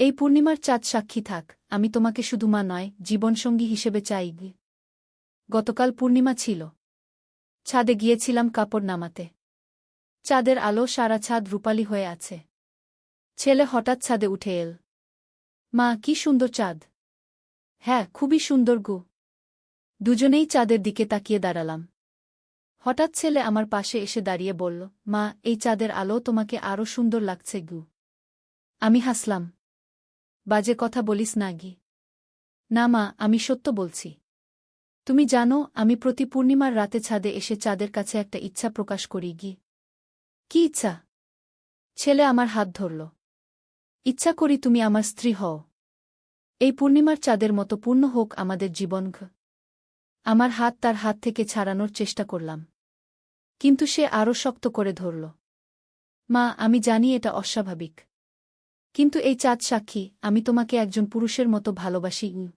এই পূর্ণিমার চাঁদ সাক্ষী থাক, আমি তোমাকে শুধু মা নয়, জীবনসঙ্গী হিসেবে চাই। গতকাল পূর্ণিমা ছিল। ছাদে গিয়েছিলাম কাপড় নামাতে। চাঁদের আলো সারা ছাদ রূপালী হয়ে আছে। ছেলে হঠাৎ ছাদে উঠে এল। মা, কি সুন্দর চাঁদ! হ্যাঁ, খুবই সুন্দর গু। দুজনেই চাঁদের দিকে তাকিয়ে দাঁড়ালাম। হঠাৎ ছেলে আমার পাশে এসে দাঁড়িয়ে বলল, মা, এই চাঁদের আলো তোমাকে আরও সুন্দর লাগছে গু। আমি হাসলাম। বাজে কথা বলিস না গি। না মা, আমি সত্য বলছি। তুমি জানো, আমি প্রতি পূর্ণিমার রাতে ছাদে এসে চাঁদের কাছে একটা ইচ্ছা প্রকাশ করি গি। কি ইচ্ছা? ছেলে আমার হাত ধরল। ইচ্ছা করি তুমি আমার স্ত্রী হও। এই পূর্ণিমার চাঁদের মতো পূর্ণ হোক আমাদের জীবন। আমার হাত তার হাত থেকে ছাড়ানোর চেষ্টা করলাম। কিন্তু সে আরও শক্ত করে ধরল। মা, আমি জানি এটা অস্বাভাবিক। কিন্তু এই চাঁদ সাক্ষী, আমি তোমাকে একজন পুরুষের মতো ভালোবাসি।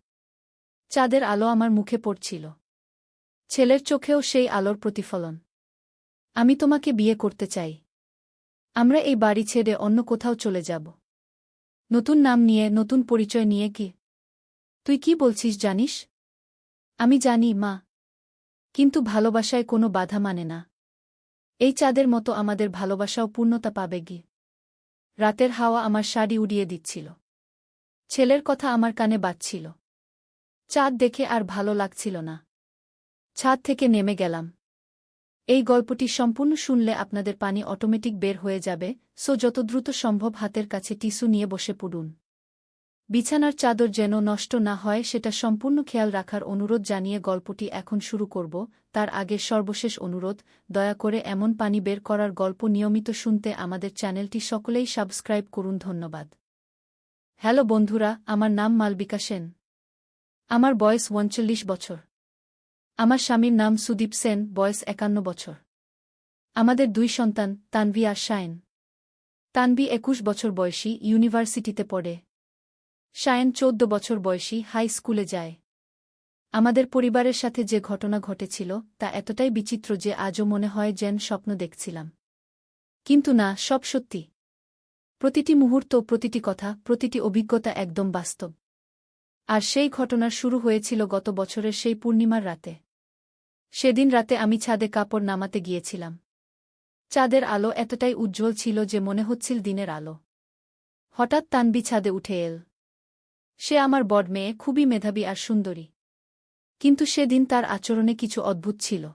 চাঁদের আলো আমার মুখে পড়ছিল। ছেলের চোখেও সেই আলোর প্রতিফলন। আমি তোমাকে বিয়ে করতে চাই। আমরা এই বাড়ি ছেড়ে অন্য কোথাও চলে যাব। নতুন নাম নিয়ে, নতুন পরিচয় নিয়ে। কি তুই কি বলছিস জানিস? আমি জানি মা। কিন্তু ভালোবাসায় কোনো বাধা মানে না। এই চাঁদের মতো আমাদের ভালোবাসাও পূর্ণতা পাবে গি। রাতের হাওয়া আমার শাড়ি উড়িয়ে দিচ্ছিল। ছেলের কথা আমার কানে বাজছিল। চাঁদ দেখে আর ভালো লাগছিল না। ছাদ থেকে নেমে গেলাম। এই গল্পটি সম্পূর্ণ শুনলে আপনাদের পানি অটোমেটিক বের হয়ে যাবে, সো যত দ্রুত সম্ভব হাতের কাছে টিস্যু নিয়ে বসে পড়ুন। বিছানার চাদর যেন নষ্ট না হয় সেটা সম্পূর্ণ খেয়াল রাখার অনুরোধ জানিয়ে গল্পটি এখন শুরু করব। তার আগে সর্বশেষ অনুরোধ, দয়া করে এমন পানি বের করার গল্প নিয়মিত শুনতে আমাদের চ্যানেলটি সকলেই সাবস্ক্রাইব করুন। ধন্যবাদ। হ্যালো বন্ধুরা, আমার নাম মালবিকা সেন। আমার বয়স ৩৯ বছর। আমার স্বামীর নাম সুদীপ সেন, বয়স ৫১ বছর। আমাদের ২ সন্তান, তানভি আর শায়েন। তানভি ২১ বছর বয়সী, ইউনিভার্সিটিতে পড়ে। শায়েন ১৪ বছর বয়সী, হাই স্কুলে যায়। আমাদের পরিবারের সাথে যে ঘটনা ঘটেছিল তা এতটাই বিচিত্র যে আজও মনে হয় যেন স্বপ্ন দেখছিলাম। কিন্তু না, সব সত্যি। প্রতিটি মুহূর্ত, প্রতিটি কথা, প্রতিটি অভিজ্ঞতা একদম বাস্তব। আর সেই ঘটনার শুরু হয়েছিল গত বছরের সেই পূর্ণিমার রাতে। সেদিন রাতে আমি ছাদে কাপড় নামাতে গিয়েছিলাম। চাঁদের আলো এতটাই উজ্জ্বল ছিল যে মনে হচ্ছিল দিনের আলো। হঠাৎ তানভি ছাদে উঠে এল। সে আমার বড় মেয়ে, খুবই মেধাবী আর সুন্দরী। কিন্তু সেদিন তার আচরণে কিছু অদ্ভুত ছিল।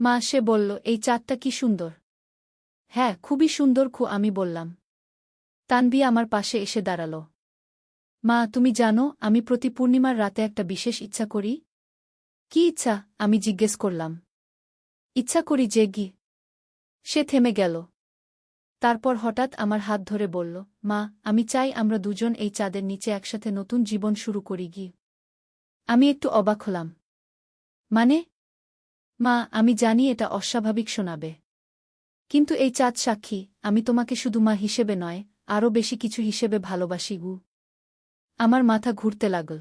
মা, সে বলল, এই চাঁদটা কি সুন্দর। হ্যাঁ, খুবই সুন্দর আমি বললাম। তানভি আমার পাশে এসে দাঁড়াল। মা, তুমি জানো, আমি প্রতি পূর্ণিমার রাতে একটা বিশেষ ইচ্ছা করি। কি ইচ্ছা? আমি জিজ্ঞেস করলাম। ইচ্ছা করি যে গি। সে থেমে গেল। তারপর হঠাৎ আমার হাত ধরে বলল, মা, আমি চাই আমরা দুজন এই চাঁদের নিচে একসাথে নতুন জীবন শুরু করি গি। আমি একটু অবাক হলাম। মানে? মা, আমি জানি এটা অস্বাভাবিক শোনাবে। কিন্তু এই চাঁদ সাক্ষী, আমি তোমাকে শুধু মা হিসেবে নয়, আরও বেশি কিছু হিসেবে ভালোবাসি গু। আমার মাথা ঘুরতে লাগল।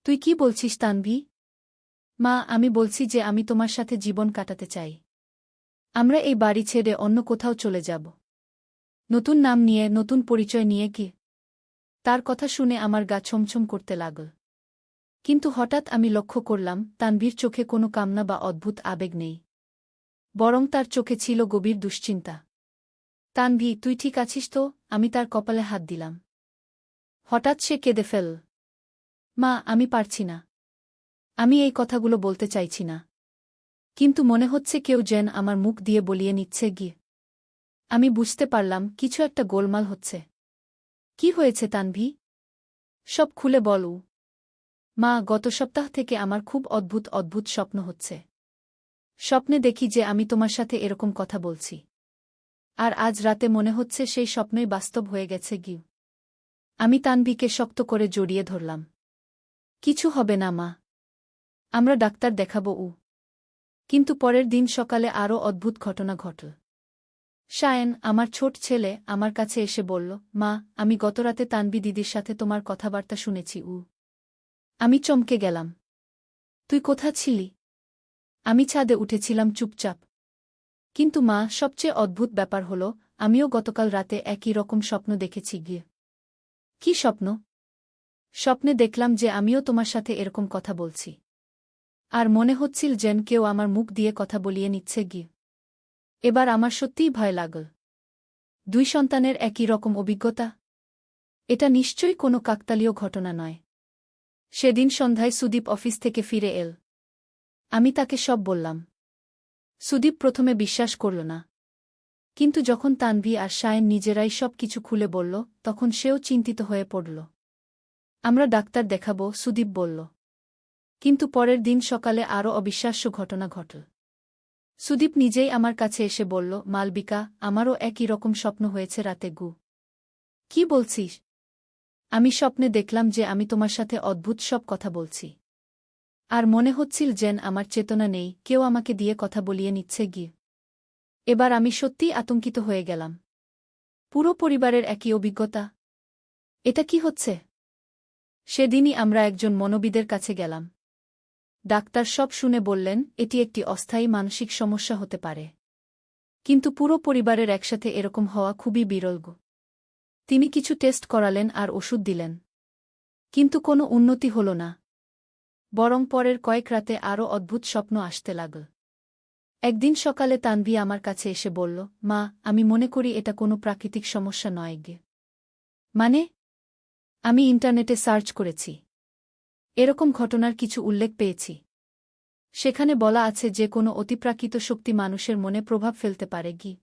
তুই কি বলছিস তানভি? মা, আমি বলছি যে আমি তোমার সাথে জীবন কাটাতে চাই। আমরা এই বাড়ি ছেড়ে অন্য কোথাও চলে যাব। নতুন নাম নিয়ে, নতুন পরিচয় নিয়ে। কি? তার কথা শুনে আমার গা ছমছম করতে লাগল। কিন্তু হঠাৎ আমি লক্ষ্য করলাম তানভীর চোখে কোনো কামনা বা অদ্ভুত আবেগ নেই। বরং তার চোখে ছিল গভীর দুশ্চিন্তা। তানভি, তুই ঠিক আছিস তো? আমি তার কপালে হাত দিলাম। হঠাৎ সে কেঁদে ফেলল। মা, আমি পারছি না। আমি এই কথাগুলো বলতে চাইছি না। কিন্তু মনে হচ্ছে কেউ যেন আমার মুখ দিয়ে বলিয়ে নিচ্ছে গিয়ে। আমি বুঝতে পারলাম কিছু একটা গোলমাল হচ্ছে। কি হয়েছে তানভি? সব খুলে বলু। মা, গত সপ্তাহ থেকে আমার খুব অদ্ভুত অদ্ভুত স্বপ্ন হচ্ছে। স্বপ্নে দেখি যে আমি তোমার সাথে এরকম কথা বলছি। আর আজ রাতে মনে হচ্ছে সেই স্বপ্নই বাস্তব হয়ে গেছে গিউ। আমি তানভিকে শক্ত করে জড়িয়ে ধরলাম। কিছু হবে না মা। আমরা ডাক্তার দেখাবো। কিন্তু পরের দিন সকালে আরও অদ্ভুত ঘটনা ঘটল। শায়েন, আমার ছোট ছেলে, আমার কাছে এসে বলল, মা, আমি গতরাতে তানভি দিদির সাথে তোমার কথাবার্তা শুনেছি। আমি চমকে গেলাম। তুই কোথা ছিলি? আমি ছাদে উঠেছিলাম চুপচাপ। কিন্তু মা, সবচেয়ে অদ্ভুত ব্যাপার হলো, আমিও গতকাল রাতে একই রকম স্বপ্ন দেখেছি গিয়ে। কি স্বপ্ন? স্বপ্নে দেখলাম যে আমিও তোমার সাথে এরকম কথা বলছি। আর মনে হচ্ছিল যেন কেউ আমার মুখ দিয়ে কথা বলিয়ে নিচ্ছে গি। এবার আমার সত্যিই ভয় লাগল। 2 সন্তানের একই রকম অভিজ্ঞতা? এটা নিশ্চয়ই কোনো কাকতালীয় ঘটনা নয়। সেদিন সন্ধ্যায় সুদীপ অফিস থেকে ফিরে এল। আমি তাকে সব বললাম। সুদীপ প্রথমে বিশ্বাস করল না। কিন্তু যখন তানভি আর শায়েন নিজেরাই সব কিছু খুলে বলল, তখন সেও চিন্তিত হয়ে পড়ল। আমরা ডাক্তার দেখাব, সুদীপ বলল। কিন্তু পরের দিন সকালে আরও অবিশ্বাস্য ঘটনা ঘটল। সুদীপ নিজেই আমার কাছে এসে বলল, মালবিকা, আমারও একই রকম স্বপ্ন হয়েছে রাতে গু। কি বলছিস? আমি স্বপ্নে দেখলাম যে আমি তোমার সাথে অদ্ভুত সব কথা বলছি। আর মনে হচ্ছিল যেন আমার চেতনা নেই, কেউ আমাকে দিয়ে কথা বলিয়ে নিচ্ছে গিয়ে। এবার আমি সত্যিই আতঙ্কিত হয়ে গেলাম। পুরো পরিবারের একই অভিজ্ঞতা। এটা কি হচ্ছে? সেদিনই আমরা একজন মনোবিদের কাছে গেলাম। ডাক্তার সব শুনে বললেন, এটি একটি অস্থায়ী মানসিক সমস্যা হতে পারে। কিন্তু পুরো পরিবারের একসাথে এরকম হওয়া খুবই বিরল। তিনি কিছু টেস্ট করালেন আর ওষুধ দিলেন। কিন্তু কোনো উন্নতি হল না। বরং পরের কয়েক রাতে আরও অদ্ভুত স্বপ্ন আসতে লাগল। একদিন সকালে তানভি আমার কাছে এসে বলল, মা, আমি মনে করি এটা কোনো প্রাকৃতিক সমস্যা নয় গে। মানে? আমি ইন্টারনেটে সার্চ করেছি। এরকম ঘটনার কিছু উল্লেখ পেয়েছি। সেখানে বলা আছে যে কোনো অতিপ্রাকৃত শক্তি মানুষের মনে প্রভাব ফেলতে পারে গি।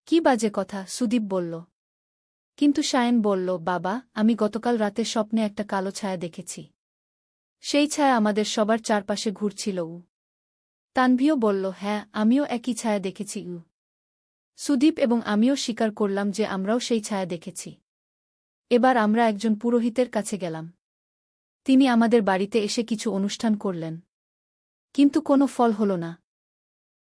কি বাজে কথা, সুদীপ বলল। কিন্তু শায়েন বলল, বাবা, আমি গতকাল রাতে স্বপ্নে একটা কালো ছায়া দেখেছি। সেই ছায়া আমাদের সবার চারপাশে ঘুরছিল। তানভিও বলল, হ্যাঁ, আমিও একই ছায়া দেখেছি। সুদীপ এবং আমিও স্বীকার করলাম যে আমরাও সেই ছায়া দেখেছি। এবার আমরা একজন পুরোহিতের কাছে গেলাম। তিনি আমাদের বাড়িতে এসে কিছু অনুষ্ঠান করলেন। কিন্তু কোনো ফল হল না।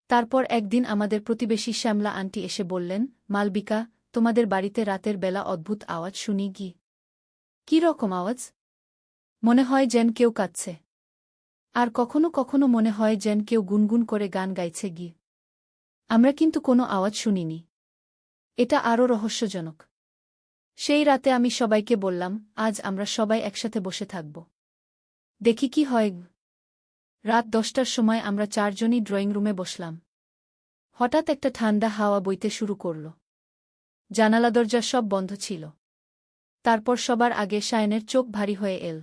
তারপর একদিন আমাদের প্রতিবেশী শ্যামলা আন্টি এসে বললেন, মালবিকা, তোমাদের বাড়িতে রাতের বেলা অদ্ভুত আওয়াজ শুনি গি। কি রকম আওয়াজ? মনে হয় যেন কেউ কাঁদছে। আর কখনো কখনো মনে হয় যেন কেউ গুনগুন করে গান গাইছে গি। আমরা কিন্তু কোনো আওয়াজ শুনিনি। এটা আরও রহস্যজনক। সেই রাতে আমি সবাইকে বললাম, আজ আমরা সবাই একসাথে বসে থাকব। দেখি কি হয়। রাত 10টার সময় আমরা 4 জনই ড্রয়িং রুমে বসলাম। হঠাৎ একটা ঠান্ডা হাওয়া বইতে শুরু করল। জানালা দরজা সব বন্ধ ছিল। তারপর সবার আগে শায়েনের চোখ ভারী হয়ে এল।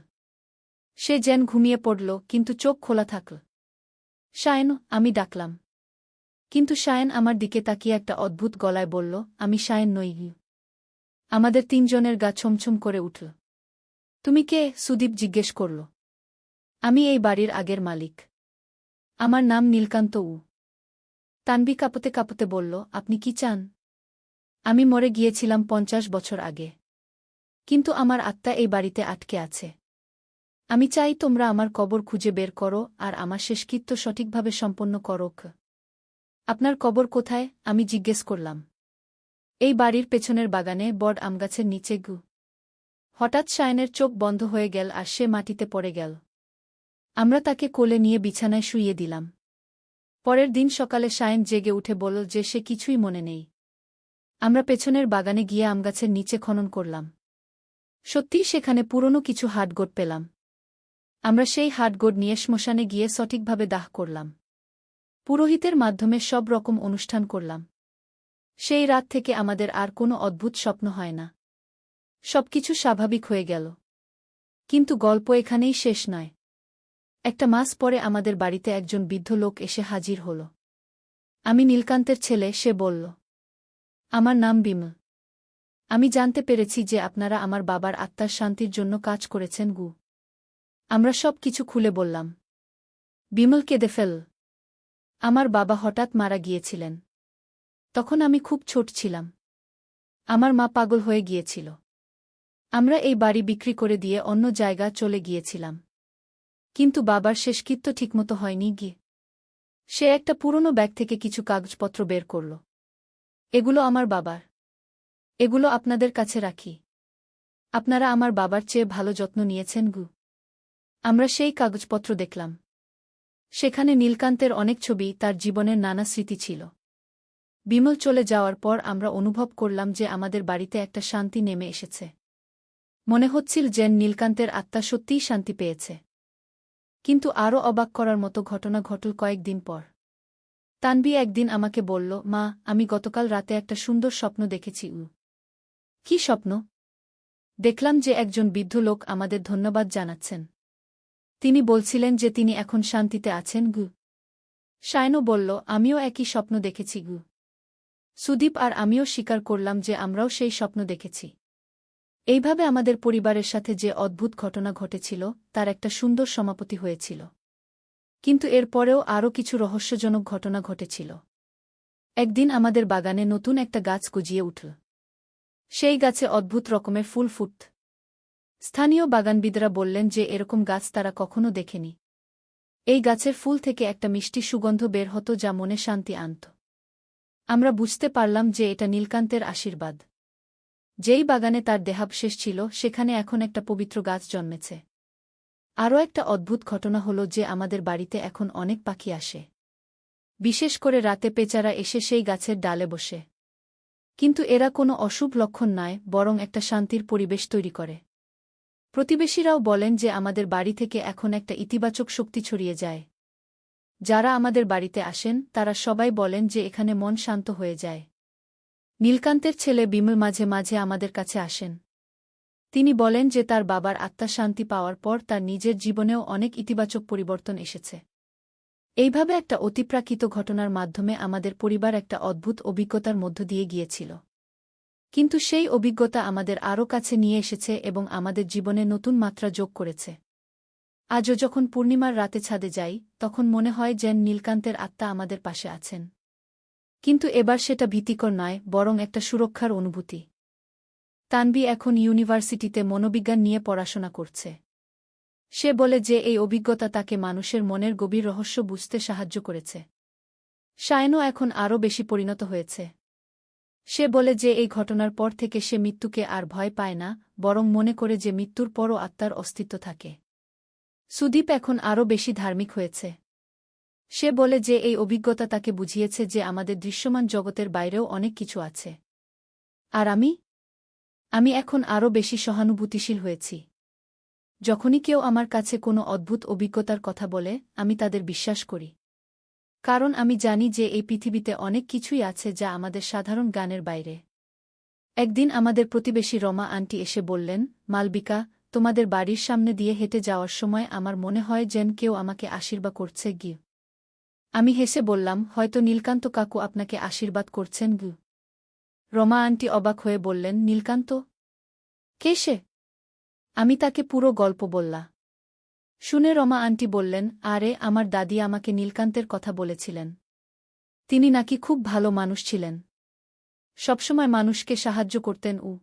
সে যেন ঘুমিয়ে পড়ল, কিন্তু চোখ খোলা থাকল। শায়েন, আমি ডাকলাম। কিন্তু শায়েন আমার দিকে তাকিয়ে একটা অদ্ভুত গলায় বলল, আমি শায়েন নই। আমাদের 3 জনের গা ছমছম করে উঠল। তুমি কে? সুদীপ জিজ্ঞেস করল। আমি এই বাড়ির আগের মালিক। আমার নাম নীলকান্ত। তানভি কাঁপতে কাঁপতে বলল, আপনি কি চান? আমি মরে গিয়েছিলাম 50 বছর আগে। কিন্তু আমার আত্মা এই বাড়িতে আটকে আছে। আমি চাই তোমরা আমার কবর খুঁজে বের করো আর আমার শেষকৃত্য সঠিকভাবে সম্পন্ন করো। আপনার কবর কোথায়? আমি জিজ্ঞেস করলাম। এই বাড়ির পেছনের বাগানে, বট আমগাছের নিচে গু। হঠাৎ শায়েনের চোখ বন্ধ হয়ে গেল আর সে মাটিতে পড়ে গেল। আমরা তাকে কোলে নিয়ে বিছানায় শুইয়ে দিলাম। পরের দিন সকালে শায়েন জেগে উঠে বলল যে সে কিছুই মনে নেই। আমরা পেছনের বাগানে গিয়ে আমগাছের নিচে খনন করলাম। সত্যিই সেখানে পুরনো কিছু হাড়গোড় পেলাম। আমরা সেই হাড়গোড় নিয়ে শ্মশানে গিয়ে সঠিকভাবে দাহ করলাম। পুরোহিতের মাধ্যমে সব রকম অনুষ্ঠান করলাম। সেই রাত থেকে আমাদের আর কোনো অদ্ভুত স্বপ্ন হয় না। সবকিছু স্বাভাবিক হয়ে গেল। কিন্তু গল্প এখানেই শেষ নয়। একটা মাস পরে আমাদের বাড়িতে একজন বৃদ্ধ লোক এসে হাজির হল। আমি নীলকান্তের ছেলে, সে বলল। আমার নাম বিমল। আমি জানতে পেরেছি যে আপনারা আমার বাবার আত্মার শান্তির জন্য কাজ করেছেন গু। আমরা সব কিছু খুলে বললাম। বিমল কেঁদে ফেলল। আমার বাবা হঠাৎ মারা গিয়েছিলেন। তখন আমি খুব ছোট ছিলাম। আমার মা পাগল হয়ে গিয়েছিল। আমরা এই বাড়ি বিক্রি করে দিয়ে অন্য জায়গা চলে গিয়েছিলাম। কিন্তু বাবার শেষকৃত্য ঠিকমতো হয়নি গিয়ে। সে একটা পুরনো ব্যাগ থেকে কিছু কাগজপত্র বের করল। এগুলো আমার বাবার। এগুলো আপনাদের কাছে রাখি। আপনারা আমার বাবার চেয়ে ভালো যত্ন নিয়েছেন গু। আমরা সেই কাগজপত্র দেখলাম। সেখানে নীলকান্তের অনেক ছবি, তার জীবনের নানা স্মৃতি ছিল। বিমল চলে যাওয়ার পর আমরা অনুভব করলাম যে আমাদের বাড়িতে একটা শান্তি নেমে এসেছে। মনে হচ্ছিল যেন নীলকান্তের আত্মা সত্যিই শান্তি পেয়েছে। কিন্তু আরও অবাক করার মতো ঘটনা ঘটল কয়েকদিন পর। তানভি একদিন আমাকে বলল, মা, আমি গতকাল রাতে একটা সুন্দর স্বপ্ন দেখেছি। কি স্বপ্ন? দেখলাম যে একজন বৃদ্ধ লোক আমাদের ধন্যবাদ জানাচ্ছেন। তিনি বলছিলেন যে তিনি এখন শান্তিতে আছেন। সায়নও বলল, আমিও একই স্বপ্ন দেখেছি। সুদীপ আর আমিও স্বীকার করলাম যে আমরাও সেই স্বপ্ন দেখেছি। এইভাবে আমাদের পরিবারের সাথে যে অদ্ভুত ঘটনা ঘটেছিল তার একটা সুন্দর সমাপতি হয়েছিল। কিন্তু এরপরেও আরও কিছু রহস্যজনক ঘটনা ঘটেছিল। একদিন আমাদের বাগানে নতুন একটা গাছ গজিয়ে উঠল। সেই গাছে অদ্ভুত রকমের ফুল ফুটত। স্থানীয় বাগানবিদরা বললেন যে এরকম গাছ তারা কখনো দেখেনি। এই গাছের ফুল থেকে একটা মিষ্টি সুগন্ধ বের হতো যা মনে শান্তি আনত। আমরা বুঝতে পারলাম যে এটা নীলকান্তের আশীর্বাদ। যেই বাগানে তার দেহাবশেষ ছিল সেখানে এখন একটা পবিত্র গাছ জন্মেছে। আরও একটা অদ্ভুত ঘটনা হল যে আমাদের বাড়িতে এখন অনেক পাখি আসে। বিশেষ করে রাতে পেঁচারা এসে সেই গাছের ডালে বসে। কিন্তু এরা কোনো অশুভ লক্ষণ নয়, বরং একটা শান্তির পরিবেশ তৈরি করে। প্রতিবেশীরাও বলেন যে আমাদের বাড়ি থেকে এখন একটা ইতিবাচক শক্তি ছড়িয়ে যায়। যারা আমাদের বাড়িতে আসেন তারা সবাই বলেন যে এখানে মন শান্ত হয়ে যায়। নীলকান্তের ছেলে বিমল মাঝে মাঝে আমাদের কাছে আসেন। তিনি বলেন যে তার বাবার আত্মা শান্তি পাওয়ার পর তার নিজের জীবনেও অনেক ইতিবাচক পরিবর্তন এসেছে। এইভাবে একটা অতিপ্রাকৃত ঘটনার মাধ্যমে আমাদের পরিবার একটা অদ্ভুত অভিজ্ঞতার মধ্য দিয়ে গিয়েছিল। কিন্তু সেই অভিজ্ঞতা আমাদের আরও কাছে নিয়ে এসেছে এবং আমাদের জীবনে নতুন মাত্রা যোগ করেছে। আজও যখন পূর্ণিমার রাতে ছাদে যাই তখন মনে হয় যেন নীলকান্তের আত্মা আমাদের পাশে আছেন। কিন্তু এবার সেটা ভীতিকর নয়, বরং একটা সুরক্ষার অনুভূতি। তানভি এখন ইউনিভার্সিটিতে মনোবিজ্ঞান নিয়ে পড়াশোনা করছে। সে বলে যে এই অভিজ্ঞতা তাকে মানুষের মনের গভীর রহস্য বুঝতে সাহায্য করেছে। সায়নও এখন আরও বেশি পরিণত হয়েছে। সে বলে যে এই ঘটনার পর থেকে সে মৃত্যুকে আর ভয় পায় না, বরং মনে করে যে মৃত্যুর পরও আত্মার অস্তিত্ব থাকে। সুদীপ এখন আরও বেশি ধার্মিক হয়েছে। সে বলে যে এই অভিজ্ঞতা তাকে বুঝিয়েছে যে আমাদের দৃশ্যমান জগতের বাইরেও অনেক কিছু আছে। আর আমি এখন আরও বেশি সহানুভূতিশীল হয়েছি। যখনই কেউ আমার কাছে কোনো অদ্ভুত অভিজ্ঞতার কথা বলে আমি তাদের বিশ্বাস করি। কারণ আমি জানি যে এই পৃথিবীতে অনেক কিছুই আছে যা আমাদের সাধারণ জ্ঞানের বাইরে। একদিন আমাদের প্রতিবেশী রমা আন্টি এসে বললেন, মালবিকা, তোমাদের বাড়ির সামনে দিয়ে হেঁটে যাওয়ার সময় আমার মনে হয় যেন কেউ আমাকে আশীর্বাদ করছে। আমি হেসে বললাম, হয়তো নীলকান্ত কাকু আপনাকে আশীর্বাদ করছেন। রমা আন্টি অবাক হয়ে বললেন, নীলকান্ত? কে সে? আমি তাকে পুরো গল্প বললাম। শুনে রমা আন্টি বললেন, আরে, আমার দাদি আমাকে নীলকান্তের কথা বলেছিলেন। তিনি নাকি খুব ভালো মানুষ ছিলেন, সবসময় মানুষকে সাহায্য করতেন।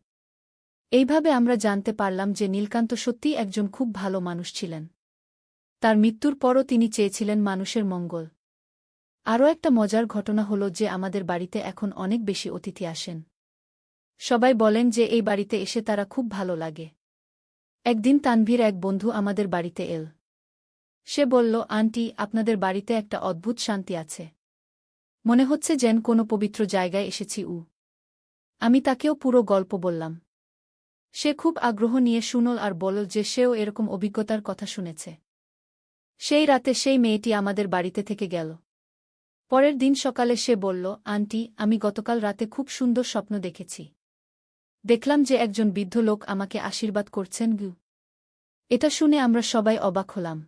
এইভাবে আমরা জানতে পারলাম যে নীলকান্ত সত্যিই একজন খুব ভালো মানুষ ছিলেন। তার মৃত্যুর পরও তিনি চেয়েছিলেন মানুষের মঙ্গল। আরও একটা মজার ঘটনা হল যে আমাদের বাড়িতে এখন অনেক বেশি অতিথি আসেন। সবাই বলেন যে এই বাড়িতে এসে তারা খুব ভালো লাগে। একদিন তানভীর এক বন্ধু আমাদের বাড়িতে এল। সে বলল, আন্টি, আপনাদের বাড়িতে একটা অদ্ভুত শান্তি আছে। মনে হচ্ছে যেন কোনো পবিত্র জায়গায় এসেছি। আমি তাকেও পুরো গল্প বললাম। সে খুব আগ্রহ নিয়ে শুনল আর বলল যে সেও এরকম অভিজ্ঞতার কথা শুনেছে। সেই রাতে সেই মেয়েটি আমাদের বাড়িতে থেকে গেল। পরের দিন সকালে সে বলল, আন্টি, আমি গতকাল রাতে খুব সুন্দর স্বপ্ন দেখেছি। দেখলাম যে একজন বৃদ্ধ লোক আমাকে আশীর্বাদ করছেন। এটা শুনে আমরা সবাই অবাক হলাম।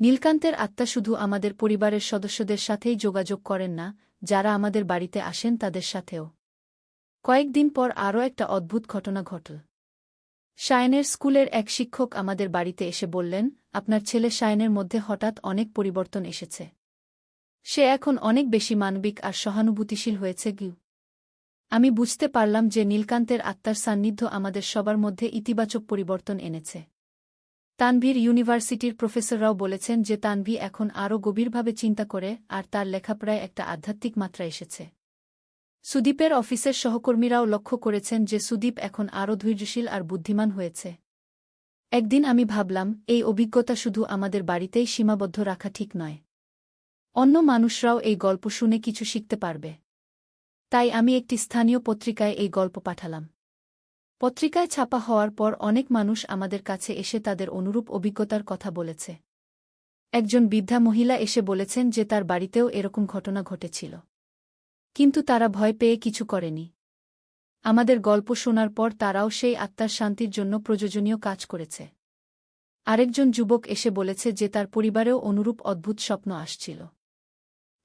নীলকান্তের আত্মা শুধু আমাদের পরিবারের সদস্যদের সাথেই যোগাযোগ করেন না, যারা আমাদের বাড়িতে আসেন তাদের সাথেও। কয়েকদিন পর আরও একটা অদ্ভুত ঘটনা ঘটল। সায়নের স্কুলের এক শিক্ষক আমাদের বাড়িতে এসে বললেন, আপনার ছেলে সায়নের মধ্যে হঠাৎ অনেক পরিবর্তন এসেছে। সে এখন অনেক বেশি মানবিক আর সহানুভূতিশীল হয়েছে। আমি বুঝতে পারলাম যে নীলকান্তের আত্মার সান্নিধ্য আমাদের সবার মধ্যে ইতিবাচক পরিবর্তন এনেছে। তানভীর ইউনিভার্সিটির প্রফেসররাও বলেছেন যে তানভী এখন আরও গভীরভাবে চিন্তা করে আর তার লেখাপড়ায় একটা আধ্যাত্মিক মাত্রা এসেছে। সুদীপের অফিসের সহকর্মীরাও লক্ষ্য করেছেন যে সুদীপ এখন আরও ধৈর্যশীল আর বুদ্ধিমান হয়েছে। একদিন আমি ভাবলাম, এই অভিজ্ঞতা শুধু আমাদের বাড়িতেই সীমাবদ্ধ রাখা ঠিক নয়। অন্য মানুষরাও এই গল্প শুনে কিছু শিখতে পারবে। তাই আমি একটি স্থানীয় পত্রিকায় এই গল্প পাঠালাম। পত্রিকায় ছাপা হওয়ার পর অনেক মানুষ আমাদের কাছে এসে তাদের অনুরূপ অভিজ্ঞতার কথা বলেছে। একজন বৃদ্ধা মহিলা এসে বলেছেন যে তার বাড়িতেও এরকম ঘটনা ঘটেছিল, কিন্তু তারা ভয় পেয়ে কিছু করেনি। আমাদের গল্প শোনার পর তারাও সেই আত্মার শান্তির জন্য প্রয়োজনীয় কাজ করেছে। আরেকজন যুবক এসে বলেছে যে তার পরিবারেও অনুরূপ অদ্ভুত স্বপ্ন আসছিল।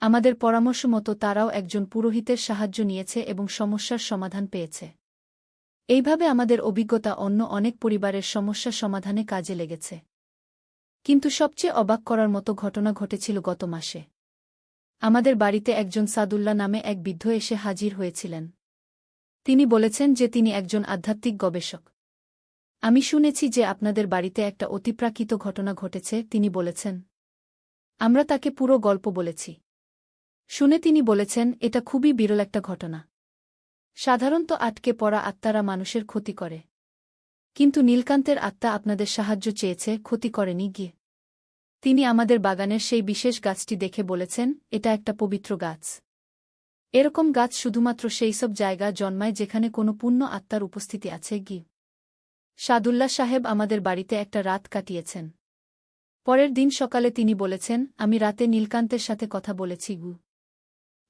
আমাদের পরামর্শ মতো তারাও একজন পুরোহিতের সাহায্য নিয়েছে এবং সমস্যার সমাধান পেয়েছে। এইভাবে আমাদের অভিজ্ঞতা অন্য অনেক পরিবারের সমস্যা সমাধানে কাজে লেগেছে। কিন্তু সবচেয়ে অবাক করার মতো ঘটনা ঘটেছিল গত মাসে। আমাদের বাড়িতে একজন সাদুল্লাহ নামে এক বৃদ্ধ এসে হাজির হয়েছিলেন। তিনি বলেছেন যে তিনি একজন আধ্যাত্মিক গবেষক। আমি শুনেছি যে আপনাদের বাড়িতে একটা অতিপ্রাকৃত ঘটনা ঘটেছে, তিনি বলেছেন। আমরা তাকে পুরো গল্প বলেছি। শুনে তিনি বলেছেন, এটা খুবই বিরল একটা ঘটনা। সাধারণত আটকে পড়া আত্মারা মানুষের ক্ষতি করে, কিন্তু নীলকান্তের আত্মা আপনাদের সাহায্য চেয়েছে, ক্ষতি করেনি গিয়ে। তিনি আমাদের বাগানের সেই বিশেষ গাছটি দেখে বলেছেন, এটা একটা পবিত্র গাছ। এরকম গাছ শুধুমাত্র সেইসব জায়গা জন্মায় যেখানে কোনো পুণ্য আত্মার উপস্থিতি আছে গি। সাদুল্লাহ সাহেব আমাদের বাড়িতে একটা রাত কাটিয়েছেন। পরের দিন সকালে তিনি বলেছেন, আমি রাতে নীলকান্তের সাথে কথা বলেছি গু।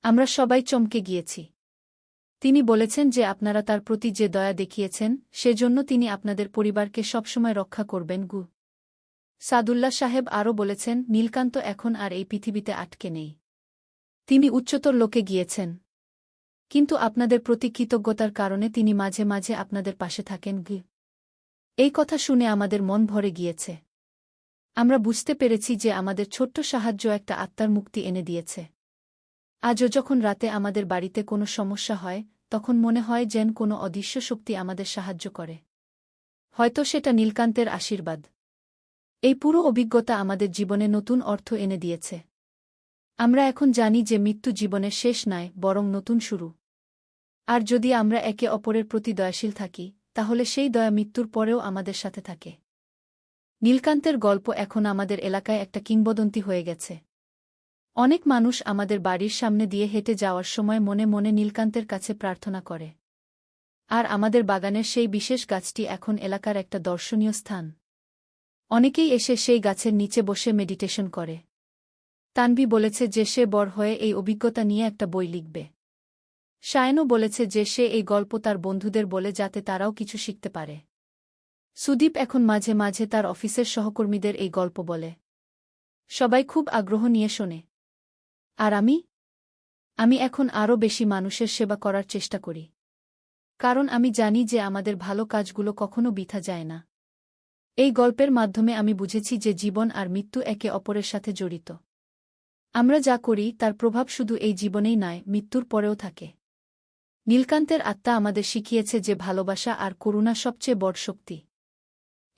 আমরা সবাই চমকে গিয়েছি। তিনি বলেছেন যে আপনারা তার প্রতি যে দয়া দেখিয়েছেন সেজন্য তিনি আপনাদের পরিবারকে সবসময় রক্ষা করবেন গু। সাদুল্লাহ সাহেব আরও বলেছেন, নীলকান্ত এখন আর এই পৃথিবীতে আটকে নেই। তিনি উচ্চতর লোকে গিয়েছেন, কিন্তু আপনাদের প্রতি কৃতজ্ঞতার কারণে তিনি মাঝে মাঝে আপনাদের পাশে থাকেন গু। এই কথা শুনে আমাদের মন ভরে গিয়েছে। আমরা বুঝতে পেরেছি যে আমাদের ছোট্ট সাহায্য একটা আত্মার মুক্তি এনে দিয়েছে। আজও যখন রাতে আমাদের বাড়িতে কোনো সমস্যা হয়, তখন মনে হয় যেন কোনো অদৃশ্য শক্তি আমাদের সাহায্য করে। হয়তো সেটা নীলকান্তের আশীর্বাদ। এই পুরো অভিজ্ঞতা আমাদের জীবনে নতুন অর্থ এনে দিয়েছে। আমরা এখন জানি যে মৃত্যু জীবনের শেষ নয়, বরং নতুন শুরু। আর যদি আমরা একে অপরের প্রতি দয়াশীল থাকি, তাহলে সেই দয়া মৃত্যুর পরেও আমাদের সাথে থাকে। নীলকান্তের গল্প এখন আমাদের এলাকায় একটা কিংবদন্তি হয়ে গেছে। অনেক মানুষ আমাদের বাড়ির সামনে দিয়ে হেঁটে যাওয়ার সময় মনে মনে নীলকান্তের কাছে প্রার্থনা করে। আর আমাদের বাগানের সেই বিশেষ গাছটি এখন এলাকার একটা দর্শনীয় স্থান। অনেকেই এসে সেই গাছের নিচে বসে মেডিটেশন করে। তানভি বলেছে যে সে বড় হয়ে এই অভিজ্ঞতা নিয়ে একটা বই লিখবে। শায়নও বলেছে যে সে এই গল্প তার বন্ধুদের বলে যাতে তারাও কিছু শিখতে পারে। সুদীপ এখন মাঝে মাঝে তার অফিসের সহকর্মীদের এই গল্প বলে। সবাই খুব আগ্রহ নিয়ে শোনে। আর আমি এখন আরও বেশি মানুষের সেবা করার চেষ্টা করি। কারণ আমি জানি যে আমাদের ভালো কাজগুলো কখনো বৃথা যায় না। এই গল্পের মাধ্যমে আমি বুঝেছি যে জীবন আর মৃত্যু একে অপরের সাথে জড়িত। আমরা যা করি তার প্রভাব শুধু এই জীবনেই নয়, মৃত্যুর পরেও থাকে। নীলকান্তের আত্মা আমাদের শিখিয়েছে যে ভালোবাসা আর করুণা সবচেয়ে বড় শক্তি।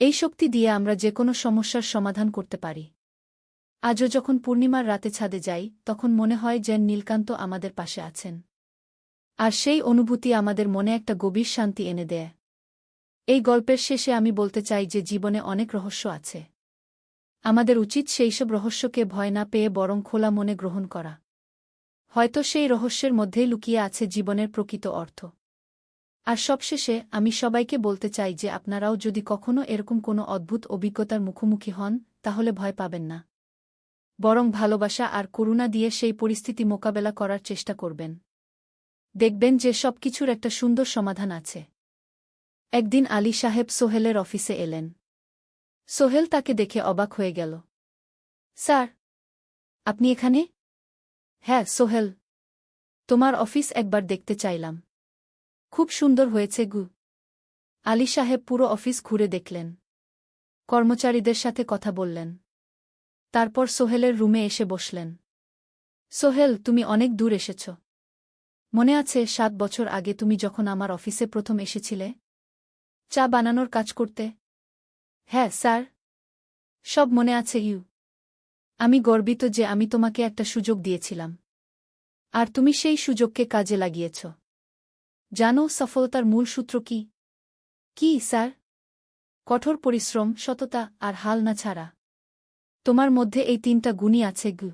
এই শক্তি দিয়ে আমরা যে কোনো সমস্যার সমাধান করতে পারি। আজও যখন পূর্ণিমার রাতে ছাদে যাই, তখন মনে হয় যেন নীলকান্ত আমাদের পাশে আছেন। আর সেই অনুভূতি আমাদের মনে একটা গভীর শান্তি এনে দেয়। এই গল্পের শেষে আমি বলতে চাই যে জীবনে অনেক রহস্য আছে। আমাদের উচিত সেইসব রহস্যকে ভয় না পেয়ে বরং খোলা মনে গ্রহণ করা। হয়তো সেই রহস্যের মধ্যেই লুকিয়ে আছে জীবনের প্রকৃত অর্থ। আর সবশেষে আমি সবাইকে বলতে চাই যে আপনারাও যদি কখনো এরকম কোনো অদ্ভুত অভিজ্ঞতার মুখোমুখি হন, তাহলে ভয় পাবেন না। বরং ভালোবাসা আর করুণা দিয়ে সেই পরিস্থিতি মোকাবেলা করার চেষ্টা করবেন। দেখবেন যে সবকিছুর একটা সুন্দর সমাধান আছে। একদিন আলী সাহেব সোহেলের অফিসে এলেন। সোহেল তাকে দেখে অবাক হয়ে গেল। স্যার, আপনি এখানে? হ্যাঁ সোহেল, তোমার অফিস একবার দেখতে চাইলাম। খুব সুন্দর হয়েছে গু। আলী সাহেব পুরো অফিস ঘুরে দেখলেন। কর্মচারীদের সাথে কথা বললেন। তারপর সোহেলের রুমে এসে বসলেন। সোহেল, তুমি অনেক দূর এসেছ। মনে আছে 7 বছর আগে তুমি যখন আমার অফিসে প্রথম এসেছিলে চা বানানোর কাজ করতে? হ্যাঁ স্যার, সব মনে আছে ইউ। আমি গর্বিত যে আমি তোমাকে একটা সুযোগ দিয়েছিলাম। আর তুমি সেই সুযোগকে কাজে লাগিয়েছ। জানো সফলতার মূল সূত্র কি? কি স্যার? কঠোর পরিশ্রম, সততা আর হাল না ছাড়া। তোমার মধ্যে এই 3টা গুণই আছে গু।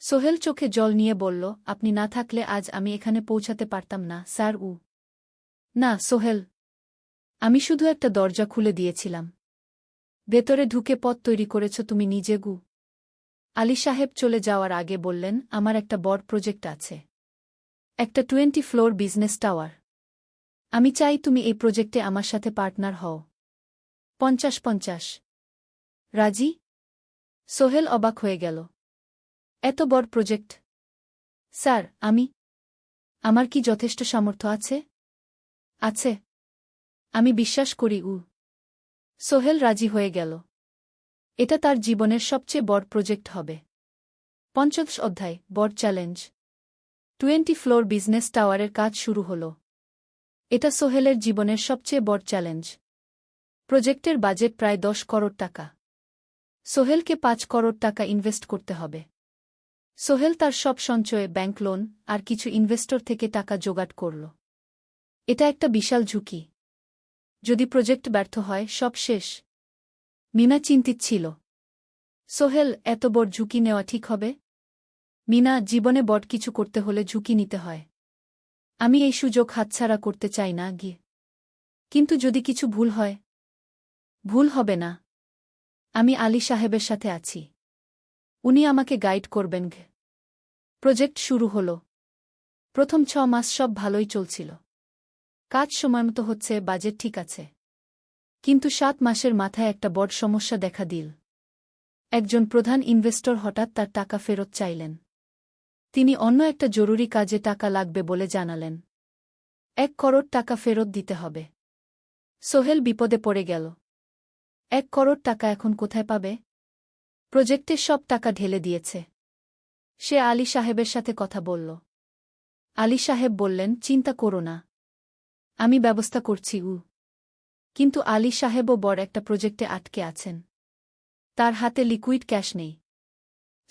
সোহেল চোখে জল নিয়ে বলল, আপনি না থাকলে আজ আমি এখানে পৌঁছাতে পারতাম না স্যার। না সোহেল, আমি শুধু একটা দরজা খুলে দিয়েছিলাম। ভেতরে ঢুকে পথ তৈরি করেছ তুমি নিজে গু। আলী সাহেব চলে যাওয়ার আগে বললেন, আমার একটা বড় প্রজেক্ট আছে। একটা 20 ফ্লোর বিজনেস টাওয়ার। আমি চাই তুমি এই প্রজেক্টে আমার সাথে পার্টনার হও। 50-50। রাজি? সোহেল অবাক হয়ে গেল। এত বড় প্রজেক্ট? স্যার, আমার কি যথেষ্ট সামর্থ্য আছে? আছে। আমি বিশ্বাস করি। সোহেল রাজি হয়ে গেল। এটা তার জীবনের সবচেয়ে বড় প্রজেক্ট হবে। 50 অধ্যায়, বড় চ্যালেঞ্জ। 20 ফ্লোর বিজনেস টাওয়ারের কাজ শুরু হল। এটা সোহেলের জীবনের সবচেয়ে বড় চ্যালেঞ্জ। প্রজেক্টের বাজেট প্রায় 10 করোড় টাকা। সোহেলকে 5 করোড় টাকা ইনভেস্ট করতে হবে। সোহেল তার সব সঞ্চয়ে, ব্যাংক লোন আর কিছু ইনভেস্টর থেকে টাকা জোগাড় করল। এটা একটা বিশাল ঝুঁকি। যদি প্রজেক্ট ব্যর্থ হয়, সব শেষ। মিনা চিন্তিত ছিল। সোহেল, এত বড় ঝুঁকি নেওয়া ঠিক হবে? মিনা, জীবনে বড় কিছু করতে হলে ঝুঁকি নিতে হয়। আমি এই সুযোগ হাতছাড়া করতে চাই না গিয়ে। কিন্তু যদি কিছু ভুল হয়? ভুল হবে না। আমি আলী সাহেবের সাথে আছি। উনি আমাকে গাইড করবেন। প্রজেক্ট শুরু হল। প্রথম 6 মাস সব ভালোই চলছিল। কাজ সময়মতো হচ্ছে, বাজেট ঠিক আছে। কিন্তু 7 মাসের মাথায় একটা বড় সমস্যা দেখা দিল। একজন প্রধান ইনভেস্টর হঠাৎ তার টাকা ফেরত চাইলেন। তিনি অন্য একটা জরুরি কাজে টাকা লাগবে বলে জানালেন। 1 করোড় টাকা ফেরত দিতে হবে। সোহেল বিপদে পড়ে গেল। 1 করোড় টাকা এখন কোথায় পাবে? প্রজেক্টে সব টাকা ঢেলে দিয়েছে। সে আলী সাহেবের সাথে কথা বলল। আলী সাহেব বললেন, চিন্তা করো না, আমি ব্যবস্থা করছি। কিন্তু আলী সাহেবও বড় একটা প্রজেক্টে আটকে আছেন। তার হাতে লিকুইড ক্যাশ নেই।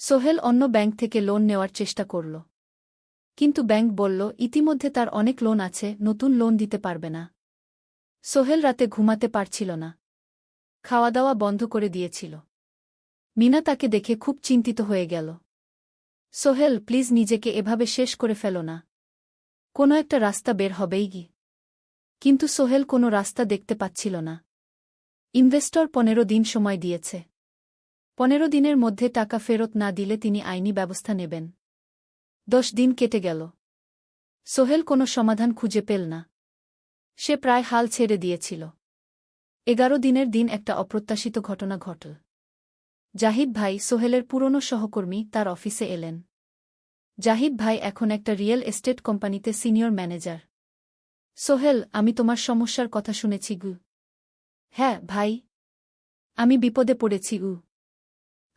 সোহেল অন্য ব্যাংক থেকে লোন নেওয়ার চেষ্টা করল। কিন্তু ব্যাংক বলল, ইতিমধ্যে তার অনেক লোন আছে, নতুন লোন দিতে পারবে না। সোহেল রাতে ঘুমাতে পারছিল না। খাওয়া দাওয়া বন্ধ করে দিয়েছিল। মিনা তাকে দেখে খুব চিন্তিত হয়ে গেল। সোহেল, প্লিজ নিজেকে এভাবে শেষ করে ফেলো না। কোনো একটা রাস্তা বের হবেই কি। কিন্তু সোহেল কোনো রাস্তা দেখতে পাচ্ছিল না। ইনভেস্টর 15 দিন সময় দিয়েছে। 15 দিনের মধ্যে টাকা ফেরত না দিলে তিনি আইনি ব্যবস্থা নেবেন। 10 দিন কেটে গেল। সোহেল কোনো সমাধান খুঁজে পেল না। সে প্রায় হাল ছেড়ে দিয়েছিল। 11 দিনের দিন একটা অপ্রত্যাশিত ঘটনা ঘটল। জাহিদ ভাই, সোহেলের পুরনো সহকর্মী, তার অফিসে এলেন। জাহিদ ভাই এখন একটা রিয়েল এস্টেট কোম্পানিতে সিনিয়র ম্যানেজার। সোহেল, আমি তোমার সমস্যার কথা শুনেছি। হ্যাঁ ভাই, আমি বিপদে পড়েছি।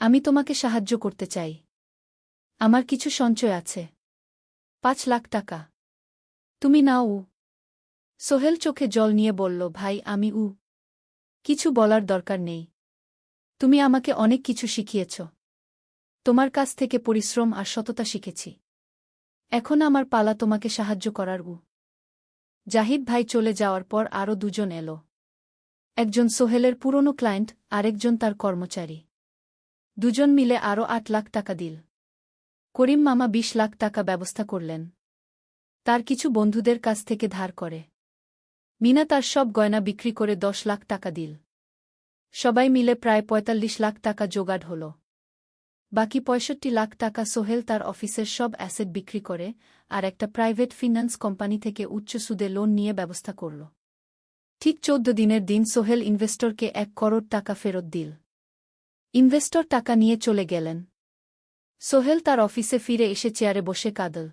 আমি তোমাকে সাহায্য করতে চাই। আমার কিছু সঞ্চয় আছে। 5 লাখ টাকা। তুমি নাও। সোহেল চোখে জল নিয়ে বলল, ভাই, আমি কিছু বলার দরকার নেই। তুমি আমাকে অনেক কিছু শিখিয়েছ। তোমার কাছ থেকে পরিশ্রম আর সততা শিখেছি। এখন আমার পালা তোমাকে সাহায্য করার। জাহিদ ভাই চলে যাওয়ার পর আরও 2 জন এলো। একজন সোহেলের পুরনো ক্লায়েন্ট, আরেকজন তার কর্মচারী। 2 জন মিলে আরও 8 লাখ টাকা দিল। করিম মামা 20 লাখ টাকা ব্যবস্থা করলেন। তার কিছু বন্ধুদের কাছ থেকে ধার করে। মিনা তার সব গয়না বিক্রি করে 10 লাখ টাকা দিল। সবাই মিলে প্রায় 45 লাখ টাকা জোগাড় হল। বাকি 65 লাখ টাকা সোহেল তার অফিসের সব অ্যাসেট বিক্রি করে আর একটা প্রাইভেট ফিন্যান্স কোম্পানি থেকে উচ্চ সুদে লোন নিয়ে ব্যবস্থা করল। ঠিক 14 দিনের দিন সোহেল ইনভেস্টরকে 1 করোড় টাকা ফেরত দিল। ইনভেস্টর টাকা নিয়ে চলে গেলেন। সোহেল তার অফিসে ফিরে এসে চেয়ারে বসে কাঁদল।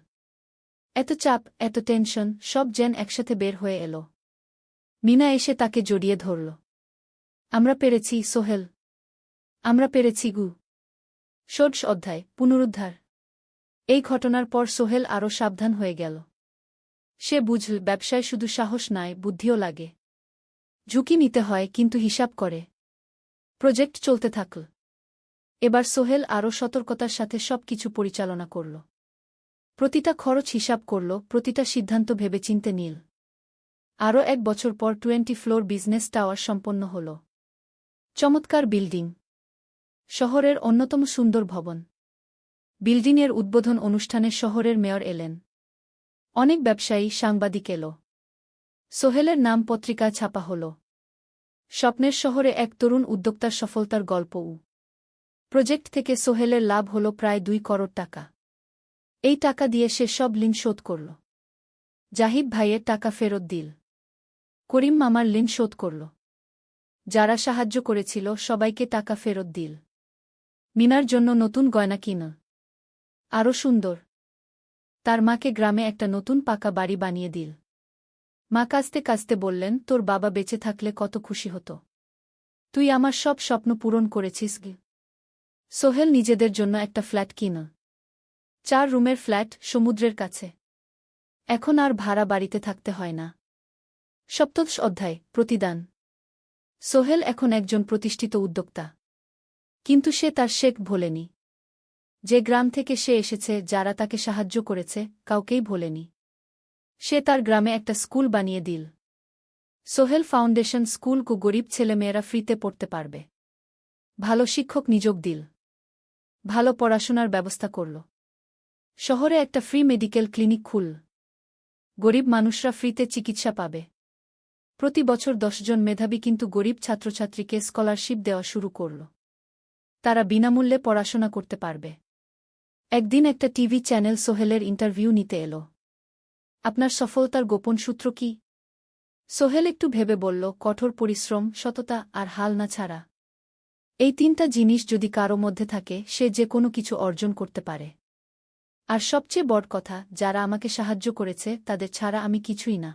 এত চাপ, এত টেনশন, সব যেন একসাথে বের হয়ে এল। মিনা এসে তাকে জড়িয়ে ধরল। আমরা পেরেছি সোহেল, আমরা পেরেছি। 16 অধ্যায়, পুনরুদ্ধার। এই ঘটনার পর সোহেল আরও সাবধান হয়ে গেল। সে বুঝল, ব্যবসায় শুধু সাহস নয়, বুদ্ধিও লাগে। ঝুঁকি নিতে হয়, কিন্তু হিসাব করে। প্রজেক্ট চলতে থাকল। এবার সোহেল আরও সতর্কতার সাথে সবকিছু পরিচালনা করল। প্রতিটা খরচ হিসাব করল, প্রতিটা সিদ্ধান্ত ভেবেচিন্তে নিল। আরও 1 বছর পর 20 ফ্লোর বিজনেস টাওয়ার সম্পন্ন হল। চমৎকার বিল্ডিং। শহরের অন্যতম সুন্দর ভবন। বিল্ডিংয়ের উদ্বোধন অনুষ্ঠানে শহরের মেয়র এলেন। অনেক ব্যবসায়ী, সাংবাদিক এল। সোহেলের নাম পত্রিকায় ছাপা হল। স্বপ্নের শহরে এক তরুণ উদ্যোক্তার সফলতার গল্প। প্রজেক্ট থেকে সোহেলের লাভ হল প্রায় 2 করোড় টাকা। এই টাকা দিয়ে সে সব ঋণ শোধ করল। জাহিদ ভাইয়ের টাকা ফেরত দিল। করিম মামার ঋণ শোধ করল। যারা সাহায্য করেছিল সবাইকে টাকা ফেরত দিল। মিনার জন্য নতুন গয়না কিন। আরও সুন্দর। তার মাকে গ্রামে একটা নতুন পাকা বাড়ি বানিয়ে দিল। মা কাঁদতে কাঁদতে বললেন, তোর বাবা বেঁচে থাকলে কত খুশি হতো। তুই আমার সব স্বপ্ন পূরণ করেছিস গে। সোহেল নিজেদের জন্য একটা ফ্ল্যাট কিন। 4 রুমের ফ্ল্যাট, সমুদ্রের কাছে। এখন আর ভাড়া বাড়িতে থাকতে হয় না। 7ম অধ্যায়, প্রতিদান। সোহেল এখন একজন প্রতিষ্ঠিত উদ্যোক্তা। কিন্তু সে তার শেখ ভোলেনি। যে গ্রাম থেকে সে এসেছে, যারা তাকে সাহায্য করেছে, কাউকেই ভোলেনি। সে তার গ্রামে একটা স্কুল বানিয়ে দিল। সোহেল ফাউন্ডেশন স্কুল কু গরিব ছেলেমেয়েরা ফ্রিতে পড়তে পারবে। ভালো শিক্ষক নিযোগ দিল। ভালো পড়াশোনার ব্যবস্থা করল। শহরে একটা ফ্রি মেডিকেল ক্লিনিক খুল। গরিব মানুষরা ফ্রিতে চিকিৎসা পাবে। প্রতি বছর 10 জন মেধাবী কিন্তু গরিব ছাত্রছাত্রীকে স্কলারশিপ দেওয়া শুরু করল। তারা বিনামূল্যে পড়াশোনা করতে পারবে। একদিন একটা টিভি চ্যানেল সোহেলের ইন্টারভিউ নিতে এলো। আপনার সফলতার গোপন সূত্র কি? সোহেল একটু ভেবে বলল, কঠোর পরিশ্রম, সততা আর হাল না ছাড়া। এই 3টা জিনিস যদি কারো মধ্যে থাকে, সে যে কোনো কিছু অর্জন করতে পারে। আর সবচেয়ে বড় কথা, যারা আমাকে সাহায্য করেছে তাদের ছাড়া আমি কিছুই না।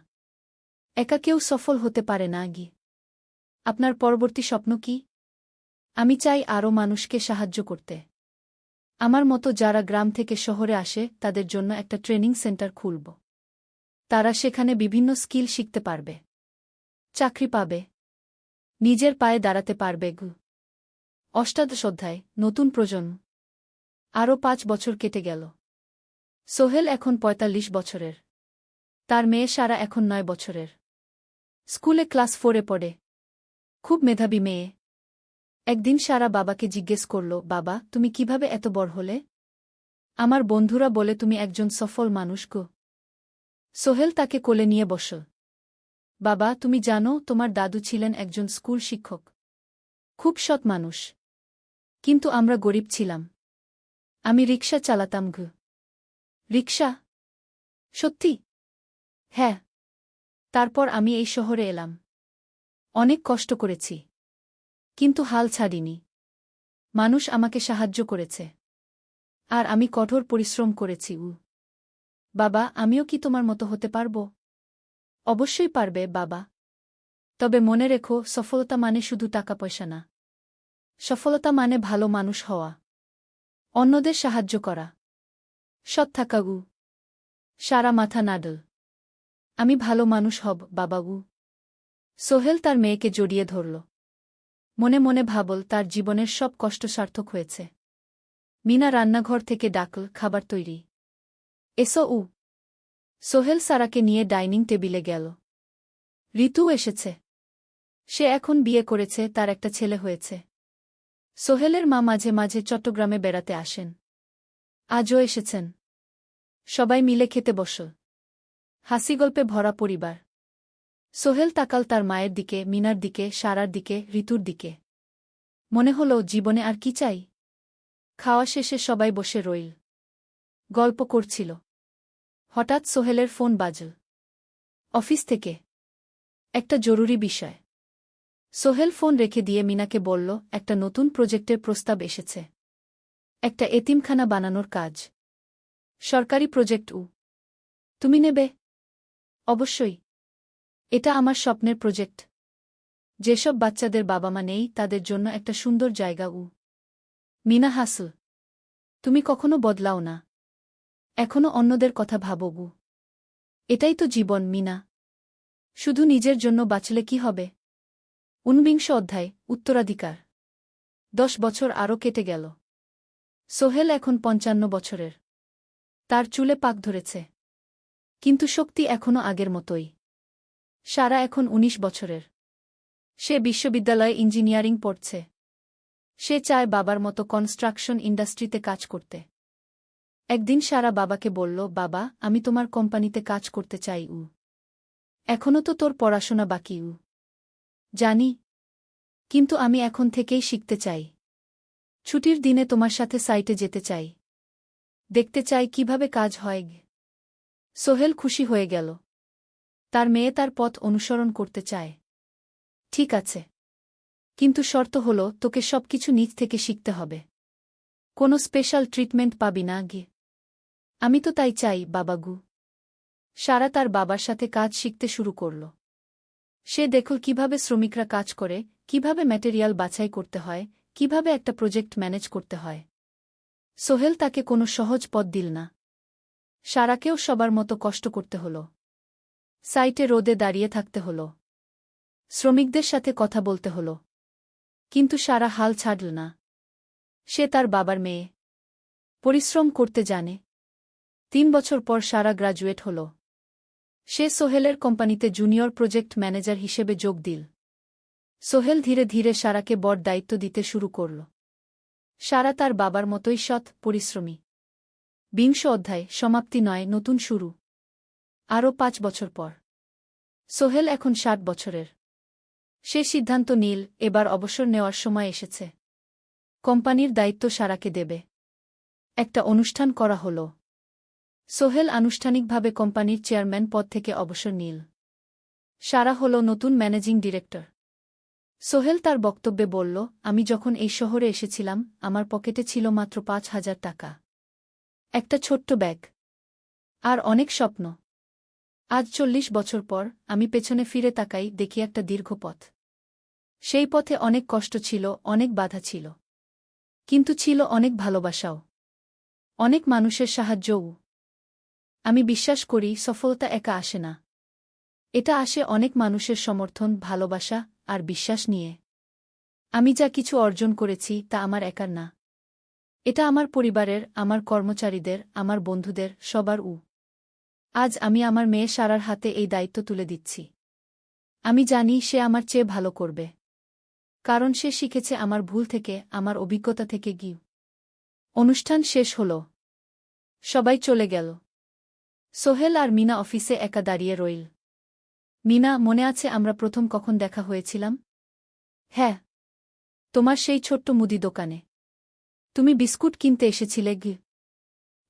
একা কেউ সফল হতে পারে না গি। আপনার পরবর্তী স্বপ্ন কি? আমি চাই আরও মানুষকে সাহায্য করতে। আমার মতো যারা গ্রাম থেকে শহরে আসে তাদের জন্য একটা ট্রেনিং সেন্টার খুলব। তারা সেখানে বিভিন্ন স্কিল শিখতে পারবে। চাকরি পাবে। নিজের পায়ে দাঁড়াতে পারবে। 8ম অধ্যায়, নতুন প্রজন্ম। আরও 5 বছর কেটে গেল। সোহেল এখন 45 বছরের। তার মেয়ে সারা এখন 9 বছরের। স্কুলে ক্লাস 4-এ পড়ে। খুব মেধাবী মেয়ে। একদিন সারা বাবাকে জিজ্ঞেস করল, বাবা, তুমি কিভাবে এত বড় হলে? আমার বন্ধুরা বলে তুমি একজন সফল মানুষ গো। সোহেল তাকে কোলে নিয়ে বসল। বাবা, তুমি জানো তোমার দাদু ছিলেন একজন স্কুল শিক্ষক। খুব সৎ মানুষ। কিন্তু আমরা গরিব ছিলাম। আমি রিকশা চালাতাম গো। রিকশা? সত্যি? হ্যাঁ। তারপর আমি এই শহরে এলাম। অনেক কষ্ট করেছি। কিন্তু হাল ছাড়িনি। মানুষ আমাকে সাহায্য করেছে। আর আমি কঠোর পরিশ্রম করেছি। বাবা, আমিও কি তোমার মতো হতে পারব? অবশ্যই পারবে বাবা। তবে মনে রেখো, সফলতা মানে শুধু টাকা পয়সা না। সফলতা মানে ভালো মানুষ হওয়া। অন্যদের সাহায্য করা। সৎ থাকা। সারা মাথা নাডল। আমি ভালো মানুষ হব বাবা। সোহেল তার মেয়েকে জড়িয়ে ধরল। মনে মনে ভাবল, তার জীবনের সব কষ্ট সার্থক হয়েছে। মিনা রান্নাঘর থেকে ডাকল, খাবার তৈরি। এসো। সোহেল সারাকে নিয়ে ডাইনিং টেবিলে গেল। ঋতু এসেছে। সে এখন বিয়ে করেছে, তার একটা ছেলে হয়েছে। সোহেলের মা মাঝে মাঝে চট্টগ্রামে বেড়াতে আসেন। আজও এসেছেন। সবাই মিলে খেতে বসল। হাসিগল্পে ভরা পরিবার। সোহেল তাকাল তার মায়ের দিকে, মিনার দিকে, সারার দিকে, ঋতুর দিকে। মনে হল, জীবনে আর কি চাই? খাওয়া শেষে সবাই বসে রইল। গল্প করছিল। হঠাৎ সোহেলের ফোন বাজল। অফিস থেকে। একটা জরুরি বিষয়। সোহেল ফোন রেখে দিয়ে মিনাকে বলল, একটা নতুন প্রজেক্টের প্রস্তাব এসেছে। একটা এতিমখানা বানানোর কাজ। সরকারি প্রজেক্ট। তুমি নেবে? অবশ্যই। এটা আমার স্বপ্নের প্রজেক্ট। যেসব বাচ্চাদের বাবা মা নেই তাদের জন্য একটা সুন্দর জায়গা। মিনা হাসল। তুমি কখনো বদলাও না। এখনো অন্যদের কথা ভাবো। এটাই তো জীবন মিনা। শুধু নিজের জন্য বাঁচলে কি হবে? 49 অধ্যায়, উত্তরাধিকার। 10 বছর আরও কেটে গেল। সোহেল এখন 55 বছরের। তার চুলে পাক ধরেছে। কিন্তু শক্তি এখনও আগের মতোই। সারা এখন 19 বছরের। সে বিশ্ববিদ্যালয়ে ইঞ্জিনিয়ারিং পড়ছে। সে চায় বাবার মতো কনস্ট্রাকশন ইন্ডাস্ট্রিতে কাজ করতে। একদিন সারা বাবাকে বলল, বাবা, আমি তোমার কোম্পানিতে কাজ করতে চাই। এখনও তো তোর পড়াশোনা বাকি। জানি, কিন্তু আমি এখন থেকেই শিখতে চাই। ছুটির দিনে তোমার সাথে সাইটে যেতে চাই। দেখতে চাই কিভাবে কাজ হয়। সোহেল খুশি হয়ে গেল। তার মেয়ে তার পথ অনুসরণ করতে চায়। ঠিক আছে, কিন্তু শর্ত হল তোকে সবকিছু নিজ থেকে শিখতে হবে। কোনো স্পেশাল ট্রিটমেন্ট পাবি না। আমি তো তাই চাই বাবাগু। সারা তার বাবার সাথে কাজ শিখতে শুরু করল। সে দেখল কিভাবে শ্রমিকরা কাজ করে, কিভাবে ম্যাটেরিয়াল বাছাই করতে হয়, কিভাবে একটা প্রজেক্ট ম্যানেজ করতে হয়। সোহেল তাকে কোনো সহজ পথ দিল না। সারাকেও সবার মতো কষ্ট করতে হল। সাইটে রোদে দাঁড়িয়ে থাকতে হল। শ্রমিকদের সাথে কথা বলতে হল। কিন্তু সারা হাল ছাড়ল না। সে তার বাবার মেয়ে। পরিশ্রম করতে জানে। 3 বছর পর সারা গ্রাজুয়েট হল। সে সোহেলের কোম্পানিতে জুনিয়র প্রজেক্ট ম্যানেজার হিসেবে যোগ দিল। সোহেল ধীরে ধীরে সারাকে বড় দায়িত্ব দিতে শুরু করল। সারা তার বাবার মতোই সৎ, পরিশ্রমী। 20 অধ্যায়, সমাপ্তি নয়, নতুন শুরু। আরও 5 বছর পর সোহেল এখন 60 বছরের। সে সিদ্ধান্ত নিল, এবার অবসর নেওয়ার সময় এসেছে। কোম্পানির দায়িত্ব সারাকে দেবে। একটা অনুষ্ঠান করা হল। সোহেল আনুষ্ঠানিকভাবে কোম্পানির চেয়ারম্যান পদ থেকে অবসর নিল। সারা হল নতুন ম্যানেজিং ডিরেক্টর। সোহেল তার বক্তব্যে বলল, আমি যখন এই শহরে এসেছিলাম আমার পকেটে ছিল মাত্র 5,000 টাকা। একটা ছোট্ট ব্যাগ। আর অনেক স্বপ্ন। আজ 40 বছর পর আমি পেছনে ফিরে তাকাই, দেখি একটা দীর্ঘ পথ। সেই পথে অনেক কষ্ট ছিল, অনেক বাধা ছিল। কিন্তু ছিল অনেক ভালোবাসাও। অনেক মানুষের সাহায্যও। আমি বিশ্বাস করি সফলতা একা আসে না। এটা আসে অনেক মানুষের সমর্থন, ভালোবাসা আর বিশ্বাস নিয়ে। আমি যা কিছু অর্জন করেছি তা আমার একার না। এটা আমার পরিবারের, আমার কর্মচারীদের, আমার বন্ধুদের, সবার। আজ আমি আমার মেয়ে সারার হাতে এই দায়িত্ব তুলে দিচ্ছি। আমি জানি সে আমার চেয়ে ভালো করবে। কারণ সে শিখেছে আমার ভুল থেকে, আমার অভিজ্ঞতা থেকে। অনুষ্ঠান শেষ হল। সবাই চলে গেল। সোহেল আর মিনা অফিসে একা দাঁড়িয়ে রইল। মিনা, মনে আছে আমরা প্রথম কখন দেখা হয়েছিলাম? হ্যাঁ, তোমার সেই ছোট্ট মুদি দোকানে। তুমি বিস্কুট কিনতে এসেছিলে।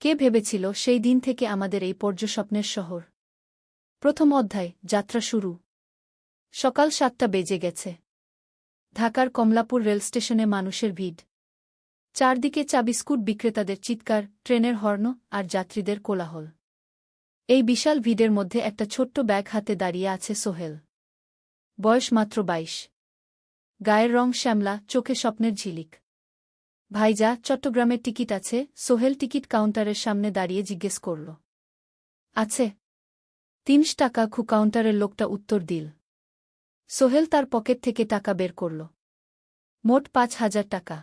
কে ভেবেছিল সেই দিন থেকে আমাদের এই পর্যস্বপ্নের শহর। প্রথম অধ্যায়, যাত্রা শুরু। সকাল 7টা বেজে গেছে। ঢাকার কমলাপুর রেলস্টেশনে মানুষের ভিড়। চারদিকে চা বিস্কুট বিক্রেতাদের চিৎকার, ট্রেনের হর্ন আর যাত্রীদের কোলাহল। এই বিশাল ভিড়ের মধ্যে একটা ছোট্ট ব্যাগ হাতে দাঁড়িয়ে আছে সোহেল। বয়স মাত্র 22। গায়ের রং শ্যামলা, চোখে স্বপ্নের ঝিলিক। ভাইজা, চট্টগ্রামের টিকিট আছে? সোহেল টিকিট কাউন্টারের সামনে দাঁড়িয়ে জিজ্ঞেস করল। আছে। 3 টাকা। কাউন্টারের লোকটা উত্তর দিল। সোহেল তার পকেট থেকে টাকা বের করল। মোট 5,000 টাকা।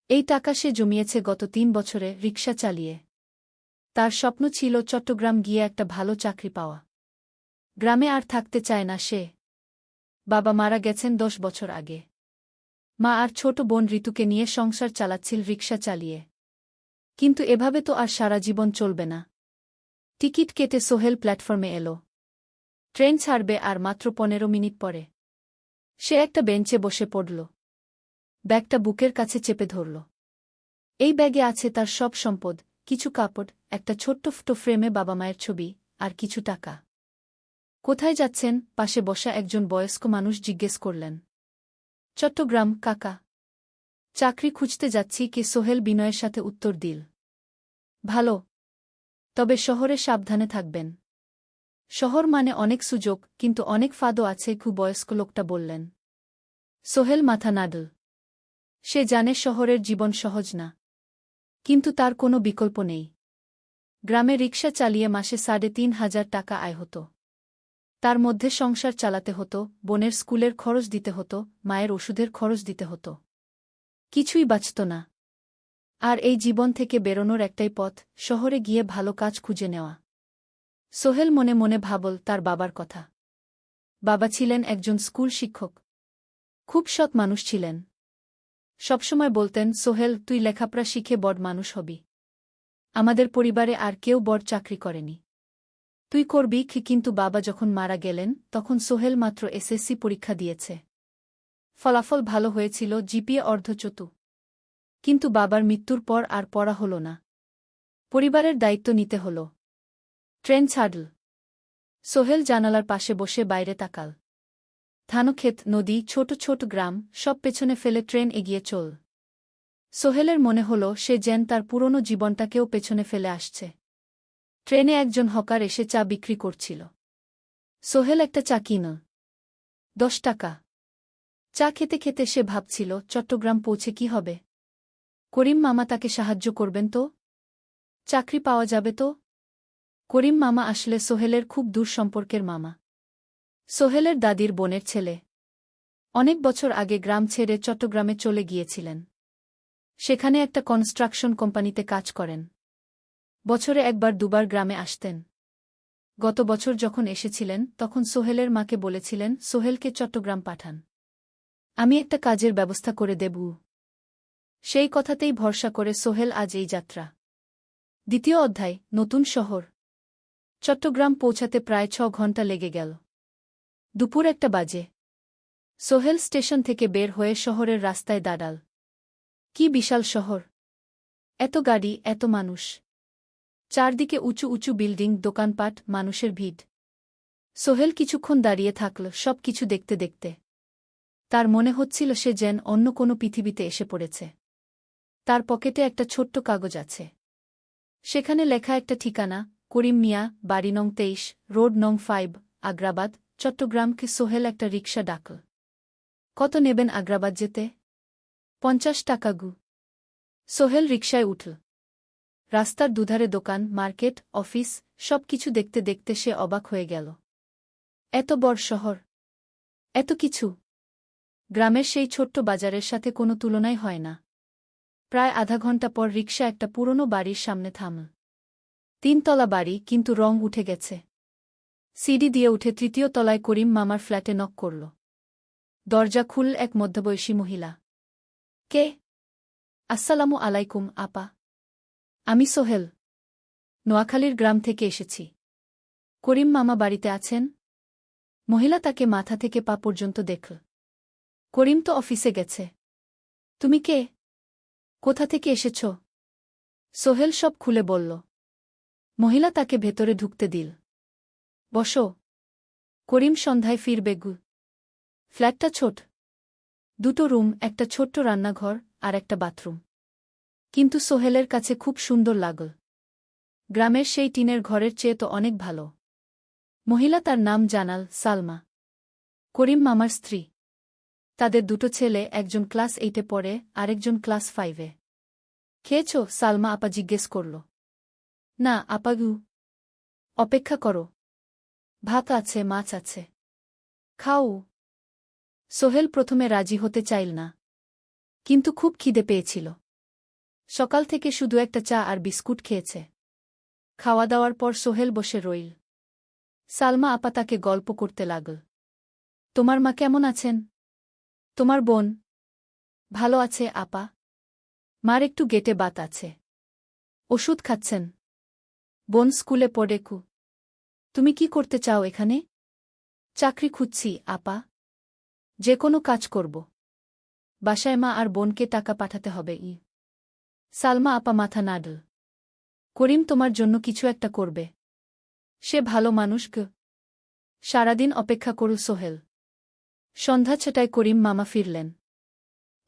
এই টাকা সে জমিয়েছে গত 3 বছরে রিকশা চালিয়ে। তার স্বপ্ন ছিল চট্টগ্রাম গিয়ে একটা ভালো চাকরি পাওয়া। গ্রামে আর থাকতে চায় না সে। বাবা মারা গেছেন 10 বছর আগে। মা আর ছোট বোন ঋতুকে নিয়ে সংসার চালাচ্ছিল রিকশা চালিয়ে। কিন্তু এভাবে তো আর সারা জীবন চলবে না। টিকিট কেটে সোহেল প্ল্যাটফর্মে এলো। ট্রেন ছাড়বে আর মাত্র 15 মিনিট পরে। সে একটা বেঞ্চে বসে পড়ল। ব্যাগটা বুকের কাছে চেপে ধরল। এই ব্যাগে আছে তার সব সম্পদ, কিছু কাপড়, একটা ছোট্ট ফটো ফ্রেমে বাবা মায়ের ছবি, আর কিছু টাকা। কোথায় যাচ্ছেন? পাশে বসা একজন বয়স্ক মানুষ জিজ্ঞেস করলেন। চট্টগ্রাম কাকা। চাকরি খুঁজতে যাচ্ছি। কে? সোহেল বিনয়ের সাথে উত্তর দিল। ভালো। তবে শহরে সাবধানে থাকবেন। শহর মানে অনেক সুযোগ, কিন্তু অনেক ফাঁদও আছে। বয়স্ক লোকটা বললেন। সোহেল মাথা নাড়ল। সে জানে শহরের জীবন সহজ না। কিন্তু তার কোনো বিকল্প নেই। গ্রামে রিকশা চালিয়ে মাসে 3,500 টাকা আয় হতো। তার মধ্যে সংসার চালাতে হতো, বোনের স্কুলের খরচ দিতে হতো, মায়ের ওষুধের খরচ দিতে হতো। কিছুই বাঁচত না। আর এই জীবন থেকে বেরোনোর একটাই পথ, শহরে গিয়ে ভালো কাজ খুঁজে নেওয়া। সোহেল মনে মনে ভাবল তার বাবার কথা। বাবা ছিলেন একজন স্কুল শিক্ষক। খুব সৎ মানুষ ছিলেন। সবসময় বলতেন, সোহেল, তুই লেখাপড়া শিখে বড় মানুষ হবি। আমাদের পরিবারে আর কেউ বড় চাকরি করেনি। তুই করবি কি? কিন্তু বাবা যখন মারা গেলেন তখন সোহেল মাত্র এসএসসি পরীক্ষা দিয়েছে। ফলাফল ভালো হয়েছিল, জিপিএ অর্ধচতু। কিন্তু বাবার মৃত্যুর পর আর পড়া হল না। পরিবারের দায়িত্ব নিতে হল। ট্রেন ছাড়ল। সোহেল জানালার পাশে বসে বাইরে তাকাল। ধানক্ষেত, নদী, ছোট ছোট গ্রাম, সব পেছনে ফেলে ট্রেন এগিয়ে চল। সোহেলের মনে হল সে যেন তার পুরনো জীবনটাকেও পেছনে ফেলে আসছে। ট্রেনে একজন হকার এসে চা বিক্রি করছিল। সোহেল একটা চা কিন। 10 টাকা। চা খেতে খেতে সে ভাবছিল চট্টগ্রাম পৌঁছে কি হবে। করিম মামা তাকে সাহায্য করবেন তো? চাকরি পাওয়া যাবে তো? করিম মামা আসলে সোহেলের খুব দূর সম্পর্কের মামা। সোহেলের দাদির বোনের ছেলে। অনেক বছর আগে গ্রাম ছেড়ে চট্টগ্রামে চলে গিয়েছিলেন। সেখানে একটা কনস্ট্রাকশন কোম্পানিতে কাজ করেন। বছরে একবার দুবার গ্রামে আসতেন। গত বছর যখন এসেছিলেন তখন সোহেলের মাকে বলেছিলেন সোহেলকে চট্টগ্রাম পাঠান। আমি একটা কাজের ব্যবস্থা করে দেব। সেই কথাতেই ভরসা করে সোহেল আজ এই যাত্রা। দ্বিতীয় অধ্যায়, নতুন শহর। চট্টগ্রাম পৌঁছাতে প্রায় 6 ঘণ্টা লেগে গেল। দুপুর 1টা বাজে। সোহেল স্টেশন থেকে বের হয়ে শহরের রাস্তায় দাঁড়াল। কি বিশাল শহর! এত গাড়ি, এত মানুষ। চারদিকে উঁচু উঁচু বিল্ডিং, দোকানপাট, মানুষের ভিড়। সোহেল কিছুক্ষণ দাঁড়িয়ে থাকল সব কিছু দেখতে দেখতে। তার মনে হচ্ছিল সে যেন অন্য কোনো পৃথিবীতে এসে পড়েছে। তার পকেটে একটা ছোট্ট কাগজ আছে। সেখানে লেখা একটা ঠিকানা, করিম মিয়া, বাড়ি নং 23, রোড নং 5, আগ্রাবাদ, চট্টগ্রামকে। সোহেল একটা রিকশা ডাকল। কত নেবেন আগ্রাবাদ যেতে? 50 টাকা গু। সোহেল রিকশায় উঠল। রাস্তার দুধারে দোকান, মার্কেট, অফিস, সব কিছু দেখতে দেখতে সে অবাক হয়ে গেল। এত বড় শহর, এত কিছু! গ্রামের সেই ছোট্ট বাজারের সাথে কোনো তুলনাই হয় না। প্রায় আধা ঘণ্টা পর রিকশা একটা পুরনো বাড়ির সামনে থামল। 3 তলা বাড়ি, কিন্তু রং উঠে গেছে। সিঁড়ি দিয়ে উঠে 3য় তলায় করিম মামার ফ্ল্যাটে নক করল। দরজা খুলল এক মধ্যবয়সী মহিলা। কে? আসসালামু আলাইকুম আপা। আমি সোহেল। নোয়াখালীর গ্রাম থেকে এসেছি। করিম মামা বাড়িতে আছেন? মহিলা তাকে মাথা থেকে পা পর্যন্ত দেখল। করিম তো অফিসে গেছে। তুমি কে? কোথা থেকে এসেছ? সোহেল সব খুলে বলল। মহিলা তাকে ভেতরে ঢুকতে দিল। বসো। করিম সন্ধ্যায় ফিরবে গু। ফ্ল্যাটটা ছোট। 2টো রুম, একটা ছোট্ট রান্নাঘর আর একটা বাথরুম। কিন্তু সোহেলের কাছে খুব সুন্দর লাগল। গ্রামের সেই টিনের ঘরের চেয়ে তো অনেক ভালো। মহিলা তার নাম জানাল সালমা। করিম মামার স্ত্রী। তাদের 2টো ছেলে, একজন ক্লাস 8-এ পড়ে, আরেকজন ক্লাস 5-এ। খেয়েছ? সালমা আপা জিজ্ঞেস করল। না আপা গু। অপেক্ষা করো। ভাত আছে, মাছ আছে। খাও। সোহেল প্রথমে রাজি হতে চাইল না। কিন্তু খুব খিদে পেয়েছিল। সকাল থেকে শুধু একটা চা আর বিস্কুট খেয়েছে। খাওয়া দাওয়ার পর সোহেল বসে রইল। সালমা আপা তাকে গল্প করতে লাগল। তোমার মা কেমন আছেন? তোমার বোন? ভালো আছে আপা। মার একটু গেটে বাত আছে। ওষুধ খাচ্ছেন। বোন স্কুলে পড়ে কু। তুমি কি করতে চাও এখানে? চাকরি খুঁজছি আপা। যে কোনো কাজ করব। বাসায় মা আর বোনকে টাকা পাঠাতে হবে। সালমা আপা মাথা নাড়ল। করিম তোমার জন্য কিছু একটা করবে। সে ভালো মানুষ গ। সারাদিন অপেক্ষা করু সোহেল। সন্ধ্যা 6টায় করিম মামা ফিরলেন।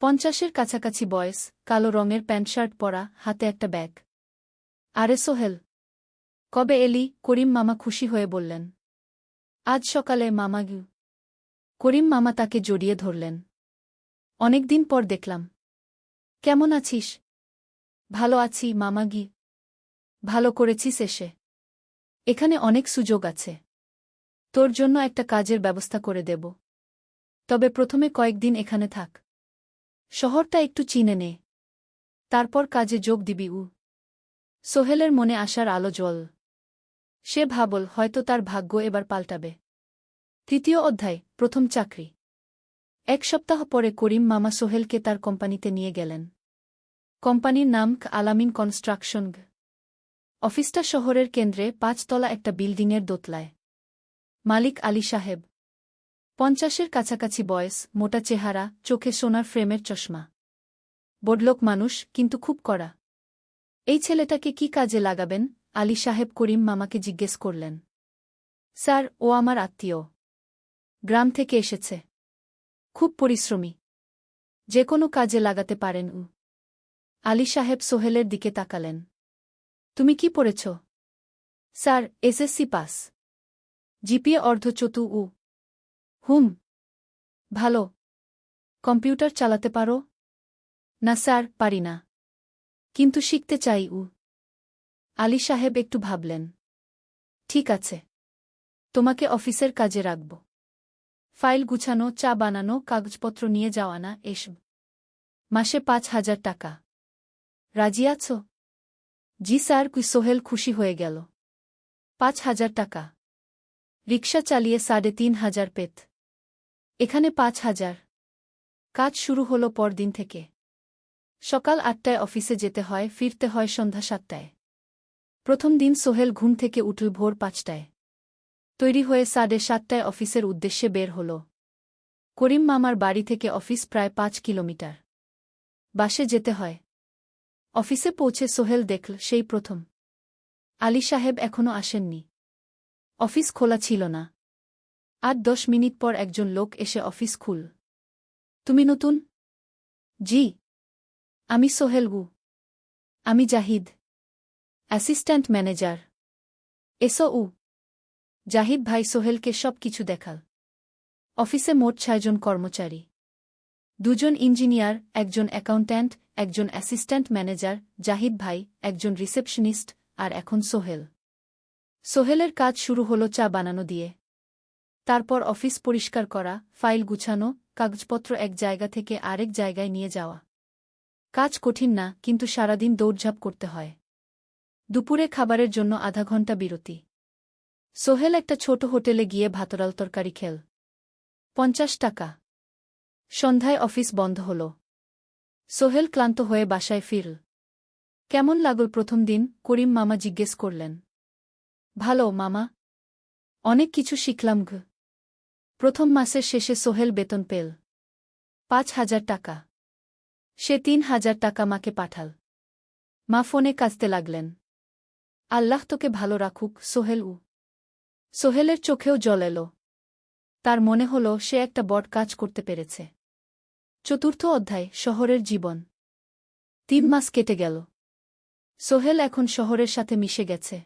50-এর কাছাকাছি বয়স, কালো রঙের প্যান্ট শার্ট পরা, হাতে একটা ব্যাগ। আরে সোহেল, কবে এলি? করিম মামা খুশি হয়ে বললেন। আজ সকালে মামা গু। করিম মামা তাকে জড়িয়ে ধরলেন। অনেকদিন পর দেখলাম। কেমন আছিস? ভালো আছি মামা গি। ভালো করেছিস এসে। এখানে অনেক সুযোগ আছে। তোর জন্য একটা কাজের ব্যবস্থা করে দেব। তবে প্রথমে কয়েকদিন এখানে থাক। শহরটা একটু চিনে নে। তারপর কাজে যোগ দিবি। সোহেলের মনে আসার আলো জ্বল। সে ভাবল হয়তো তার ভাগ্য এবার পাল্টাবে। 3য় অধ্যায়, প্রথম চাকরি। 1 সপ্তাহ পরে করিম মামা সোহেলকে তার কোম্পানিতে নিয়ে গেলেন। কোম্পানির নাম আলামিন কনস্ট্রাকশন। অফিসটা শহরের কেন্দ্রে ৫ তলা একটা বিল্ডিংয়ের দোতলায়। মালিক আলী সাহেব, ৫০-এর কাছাকাছি বয়স, মোটা চেহারা, চোখে সোনার ফ্রেমের চশমা। বড়লোক মানুষ, কিন্তু খুব কড়া। এই ছেলেটাকে কি কাজে লাগাবেন? আলী সাহেব করিম মামাকে জিজ্ঞেস করলেন। স্যার, ও আমার আত্মীয়। গ্রাম থেকে এসেছে। খুব পরিশ্রমী। যে কোনো কাজে লাগাতে পারেন উ। আলী সাহেব সোহেলের দিকে তাকালেন। তুমি কি পড়েছ? Sir, SSC pass. জিপিএ অর্ধচতু উ। হুম। ভালো। কম্পিউটার চালাতে পারো? না স্যার, পারি না। কিন্তু শিখতে চাই উ। আলী সাহেব একটু ভাবলেন। ঠিক আছে। তোমাকে অফিসের কাজে রাখব। ফাইল গুছানো, চা বানানো, কাগজপত্র নিয়ে যাওয়া, না এসব। মাসে ৫,০০০ টাকা। রাজি আছো? জি স্যার। সোহেল খুশি হয়ে গেল। ৫,০০০ টাকা। রিকশা চালিয়ে ৩,৫০০ পেত। এখানে ৫,০০০। কাজ শুরু হল পরদিন থেকে। সকাল ৮টায় অফিসে যেতে হয়, ফিরতে হয় সন্ধ্যা ৭টায়। প্রথম দিন সোহেল ঘুম থেকে উঠল ভোর ৫টায়। তৈরি হয়ে ৭:৩০টায় অফিসের উদ্দেশ্যে বের হল। করিম মামার বাড়ি থেকে অফিস প্রায় ৫ কিলোমিটার। বাসে যেতে হয়। অফিসে পৌঁছে সোহেল দেখল সেই প্রথম আলী সাহেব এখনও আসেননি। অফিস খোলা ছিল না। ৮-১০ মিনিট পর একজন লোক এসে অফিস খুল। তুমি নতুন? জি। আমি সোহেল গু। আমি জাহিদ, অ্যাসিস্ট্যান্ট ম্যানেজার। এসো উ। জাহিদ ভাই সোহেলকে সব কিছু দেখাল। অফিসে মোট ৬ জন কর্মচারী। ২ জন ইঞ্জিনিয়ার, একজন অ্যাকাউন্ট্যান্ট, একজন অ্যাসিস্ট্যান্ট ম্যানেজার, জাহিদ ভাই, একজন রিসেপশনিস্ট, আর এখন সোহেল। সোহেলের কাজ শুরু হলো চা বানানো দিয়ে। তারপর অফিস পরিষ্কার করা, ফাইল গুছানো, কাগজপত্র এক জায়গা থেকে আরেক জায়গায় নিয়ে যাওয়া। কাজ কঠিন না, কিন্তু সারাদিন দৌড়ঝাঁপ করতে হয়। দুপুরে খাবারের জন্য আধা ঘণ্টা বিরতি। সোহেল একটা ছোট হোটেলে গিয়ে ভাতরাল তরকারি খেল। ৫০ টাকা। সন্ধ্যায় অফিস বন্ধ হল। সোহেল ক্লান্ত হয়ে বাসায় ফিরল। কেমন লাগল প্রথম দিন? করিম মামা জিজ্ঞেস করলেন। ভালো মামা। অনেক কিছু শিখলাম ঘ। প্রথম মাসের শেষে সোহেল বেতন পেল ৫,০০০ টাকা। সে ৩,০০০ টাকা মাকে পাঠাল। মা ফোনে কাঁদতে লাগলেন। আল্লাহ তোকে ভালো রাখুক সোহেল উ। সোহেলের চোখেও জল এল। তার মনে হল সে একটা বড় কাজ করতে পেরেছে। চতুর্থ অধ্যায়, শহরের জীবন। ৩ মাস কেটে গেল। সোহেল এখন শহরের সাথে মিশে গেছে।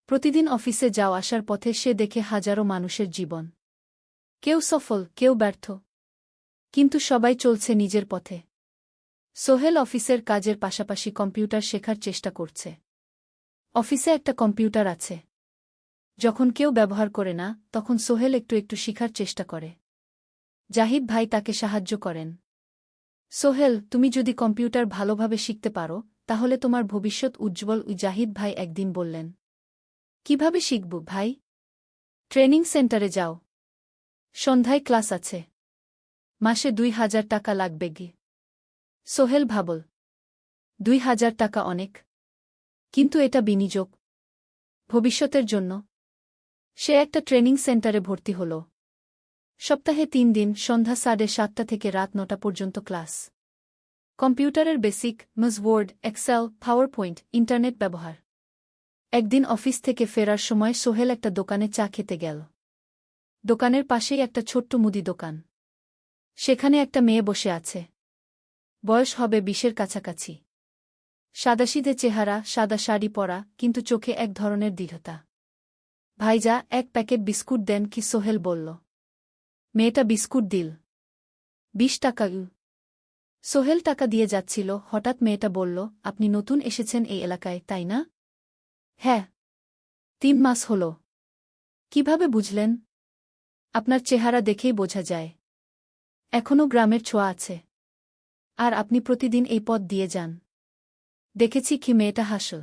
প্রতিদিন অফিসে যাও আসার পথে সে দেখে হাজারো মানুষের জীবন। কেউ সফল, কেউ ব্যর্থ। কিন্তু সবাই চলছে নিজের পথে। সোহেল অফিসের কাজের পাশাপাশি কম্পিউটার শেখার চেষ্টা করছে। অফিসে একটা কম্পিউটার আছে। যখন কেউ ব্যবহার করে না, তখন সোহেল একটু একটু শিখার চেষ্টা করে। জাহিদ ভাই তাকে সাহায্য করেন। সোহেল, তুমি যদি কম্পিউটার ভালোভাবে শিখতে পারো, তাহলে তোমার ভবিষ্যৎ উজ্জ্বল। জাহিদ ভাই একদিন বললেন। কিভাবে শিখব ভাই? ট্রেনিং সেন্টারে যাও। সন্ধ্যায় ক্লাস আছে। মাসে ২,০০০ টাকা লাগবে গি। সোহেল ভাবল। ২,০০০ টাকা অনেক। কিন্তু এটা বিনিয়োগ। ভবিষ্যতের জন্য। সে একটা ট্রেনিং সেন্টারে ভর্তি হল। সপ্তাহে ৩ দিন, সন্ধ্যা ৭:৩০ থেকে রাত ৯টা পর্যন্ত ক্লাস। কম্পিউটারের basic, MS Word, Excel, PowerPoint, internet ব্যবহার। একদিন অফিস থেকে ফেরার সময় সোহেল একটা দোকানে চা খেতে গেল। দোকানের পাশেই একটা ছোট্ট মুদি দোকান। সেখানে একটা মেয়ে বসে আছে। বয়স হবে ২০-এর কাছাকাছি। সাদাসিধে চেহারা, সাদা শাড়ি পরা, কিন্তু চোখে এক ধরনের দৃঢ়তা। ভাইজা, এক প্যাকেট বিস্কুট দেন কি? সোহেল বলল। মেয়েটা বিস্কুট দিল। ২০ টাকা। সোহেল টাকা দিয়ে যাচ্ছিল, হঠাৎ মেয়েটা বলল, আপনি নতুন এসেছেন এই এলাকায়, তাই না? হ্যাঁ। ৩ মাস হল। কিভাবে বুঝলেন? আপনার চেহারা দেখেই বোঝা যায়। এখনও গ্রামের ছোঁয়া আছে। আর আপনি প্রতিদিন এই পথ দিয়ে যান। দেখেছি কি? মেয়েটা হাসল।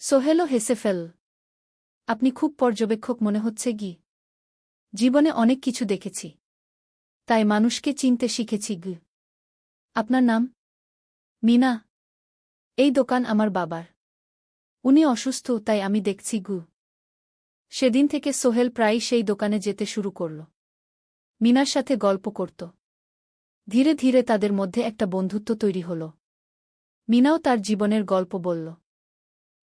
সোহেলও হেসে ফেল। আপনি খুব পর্যবেক্ষক মনে হচ্ছে গি। জীবনে অনেক কিছু দেখেছি। তাই মানুষকে চিনতে শিখেছি গি। আপনার নাম? মিনা। এই দোকান আমার বাবার। উনি অসুস্থ, তাই আমি দেখছি গু। সেদিন থেকে সোহেল প্রায়ই সেই দোকানে যেতে শুরু করল। মিনার সাথে গল্প করত। ধীরে ধীরে তাদের মধ্যে একটা বন্ধুত্ব তৈরি হল। মিনাও তার জীবনের গল্প বলল।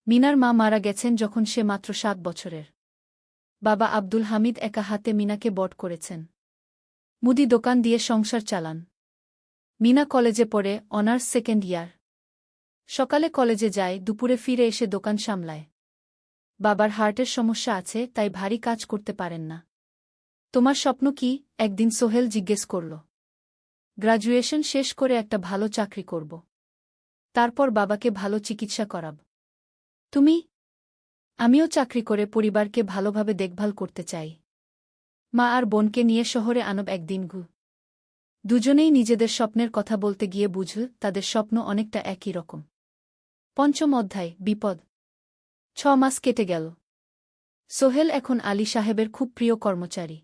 মিনার মা মারা গেছেন যখন সে মাত্র 7 বছরের। বাবা আব্দুল হামিদ একা হাতে মিনাকে বড় করেছেন। মুদি দোকান দিয়ে সংসার চালান। মিনা কলেজে পড়ে, অনার্স সেকেন্ড ইয়ার। সকালে কলেজে যায়, দুপুরে ফিরে এসে দোকান সামলায়। বাবার হার্টের সমস্যা আছে, তাই ভারী কাজ করতে পারেন না। তোমার স্বপ্ন কি? একদিন সোহেল জিজ্ঞেস করল। গ্র্যাজুয়েশন শেষ করে একটা ভালো চাকরি করব। তারপর বাবাকে ভালো চিকিৎসা করাব। তুমি? আমিও চাকরি করে পরিবারকে ভালোভাবে দেখভাল করতে চাই। মা আর বোনকে নিয়ে শহরে আনব একদিন গু। দুজনেই নিজেদের স্বপ্নের কথা বলতে গিয়ে বুঝল তাদের স্বপ্ন অনেকটা একই রকম। ৫ম অধ্যায়, বিপদ। ৬ মাস কেটে গেল। সোহেল এখন আলী সাহেবের খুব প্রিয় কর্মচারী।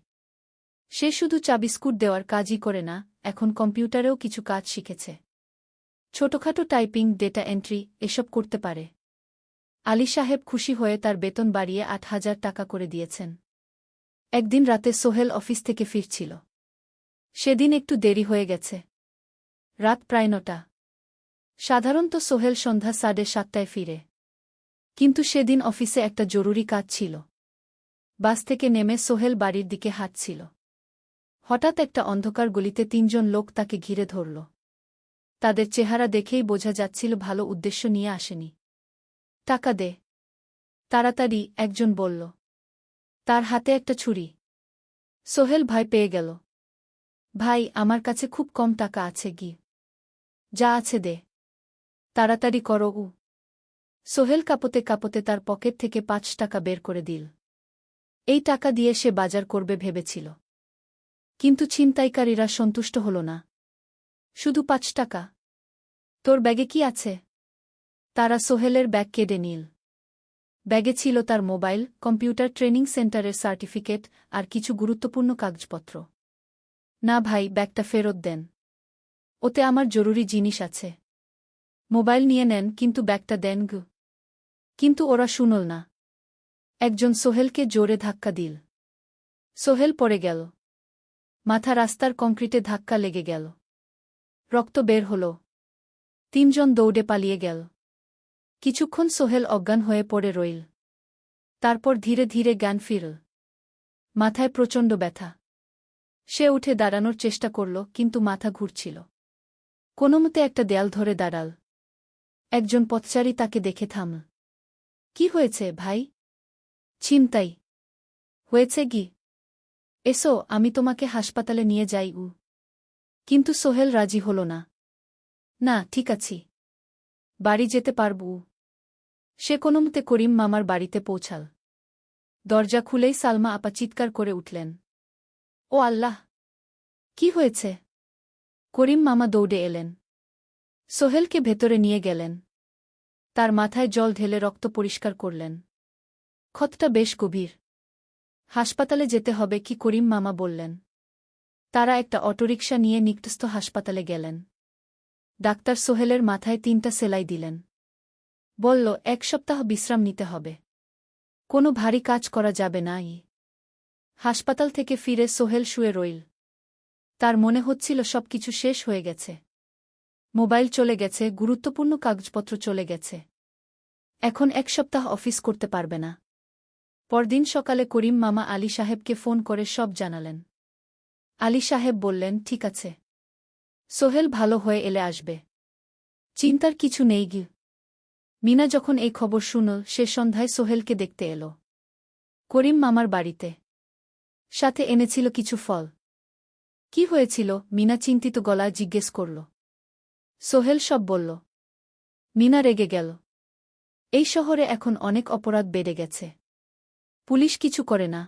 সে শুধু চা বিস্কুট দেওয়ার কাজই করে না, এখন কম্পিউটারেও কিছু কাজ শিখেছে। ছোটখাটো টাইপিং, ডেটা এন্ট্রি এসব করতে পারে। আলী সাহেব খুশি হয়ে তার বেতন বাড়িয়ে ৮,০০০ টাকা করে দিয়েছেন। একদিন রাতে সোহেল অফিস থেকে ফিরছিল। সেদিন একটু দেরি হয়ে গেছে। রাত প্রায় ৯টা। সাধারণত সোহেল সন্ধ্যা ৭:৩০টায় ফিরে। কিন্তু সেদিন অফিসে একটা জরুরি কাজ ছিল। বাস থেকে নেমে সোহেল বাড়ির দিকে হাঁটছিল। হঠাৎ একটা অন্ধকার গলিতে ৩ জন লোক তাকে ঘিরে ধরল। তাদের চেহারা দেখেই বোঝা যাচ্ছিল ভালো উদ্দেশ্য নিয়ে আসেনি। টাকা দে, তাড়াতাড়ি, একজন বলল। তার হাতে একটা ছুরি। সোহেল ভয় পেয়ে গেল। ভাই, আমার কাছে খুব কম টাকা আছে গি। যা আছে দে, তাড়াতাড়ি করো। সোহেল কাঁপতে কাঁপতে তার পকেট থেকে ৫ টাকা বের করে দিল। এই টাকা দিয়ে সে বাজার করবে ভেবেছিল। কিন্তু ছিনতাইকারীরা সন্তুষ্ট হল না। শুধু ৫ টাকা? তোর ব্যাগে কি আছে? তারা সোহেলের ব্যাগ কেড়ে নিল। ব্যাগে ছিল তার মোবাইল, কম্পিউটার ট্রেনিং সেন্টারের সার্টিফিকেট আর কিছু গুরুত্বপূর্ণ কাগজপত্র। না ভাই, ব্যাগটা ফেরত দেন। ওতে আমার জরুরি জিনিস আছে। মোবাইল নিয়ে নেন, কিন্তু ব্যাগটা দেন গু। কিন্তু ওরা শুনল না। একজন সোহেলকে জোরে ধাক্কা দিল। সোহেল পড়ে গেল। মাথা রাস্তার কংক্রিটে ধাক্কা লেগে গেল। রক্ত বের হল। ৩ জন দৌড়ে পালিয়ে গেল। কিছুক্ষণ সোহেল অজ্ঞান হয়ে পড়ে রইল। তারপর ধীরে ধীরে জ্ঞান ফিরল। মাথায় প্রচণ্ড ব্যথা। সে উঠে দাঁড়ানোর চেষ্টা করল, কিন্তু মাথা ঘুরছিল। কোনোমতে একটা দেয়াল ধরে দাঁড়াল। একজন পথচারী তাকে দেখে থামল। কি হয়েছে ভাই? ছিনতাই হয়েছে গি? এসো, আমি তোমাকে হাসপাতালে নিয়ে যাই। কিন্তু সোহেল রাজি হল না। না, ঠিক আছি, বাড়ি যেতে পারব। সে কোনোমতে করিম মামার বাড়িতে পৌঁছাল। দরজা খুলেই সালমা আপা চিৎকার করে উঠলেন। ও আল্লাহ! কি হয়েছে? করিম মামা দৌড়ে এলেন। সোহেলকে ভেতরে নিয়ে গেলেন। তার মাথায় জল ঢেলে রক্ত পরিষ্কার করলেন। ক্ষতটা বেশ গভীর। হাসপাতালে যেতে হবে কি? করিম মামা বললেন। তারা একটা অটোরিকশা নিয়ে নিকটস্থ হাসপাতালে গেলেন। ডাক্তার সোহেলের মাথায় ৩টা সেলাই দিলেন। বলল, ১ সপ্তাহ বিশ্রাম নিতে হবে। কোনো ভারী কাজ করা যাবে না। হাসপাতাল থেকে ফিরে সোহেল শুয়ে রইল। তার মনে হচ্ছিল সবকিছু শেষ হয়ে গেছে। মোবাইল চলে গেছে, গুরুত্বপূর্ণ কাগজপত্র চলে গেছে। এখন ১ সপ্তাহ অফিস করতে পারবে না। পরদিন সকালে করিম মামা আলী সাহেবকে ফোন করে সব জানালেন। আলী সাহেব বললেন, ঠিক আছে, সোহেল ভালো হয়ে এলে আসবে, চিন্তার কিছু নেই গি। মিনা যখন এই খবর শুনল, সে সন্ধ্যায় সোহেলকে দেখতে এল করিম মামার বাড়িতে। সাথে এনেছিল কিছু ফল। কি হয়েছিল? মিনা চিন্তিত গলায় জিজ্ঞেস করল। সোহেল সব বলল। মিনা রেগে গেল। এই শহরে এখন অনেক অপরাধ বেড়ে গেছে। পুলিশ কিছু করে না।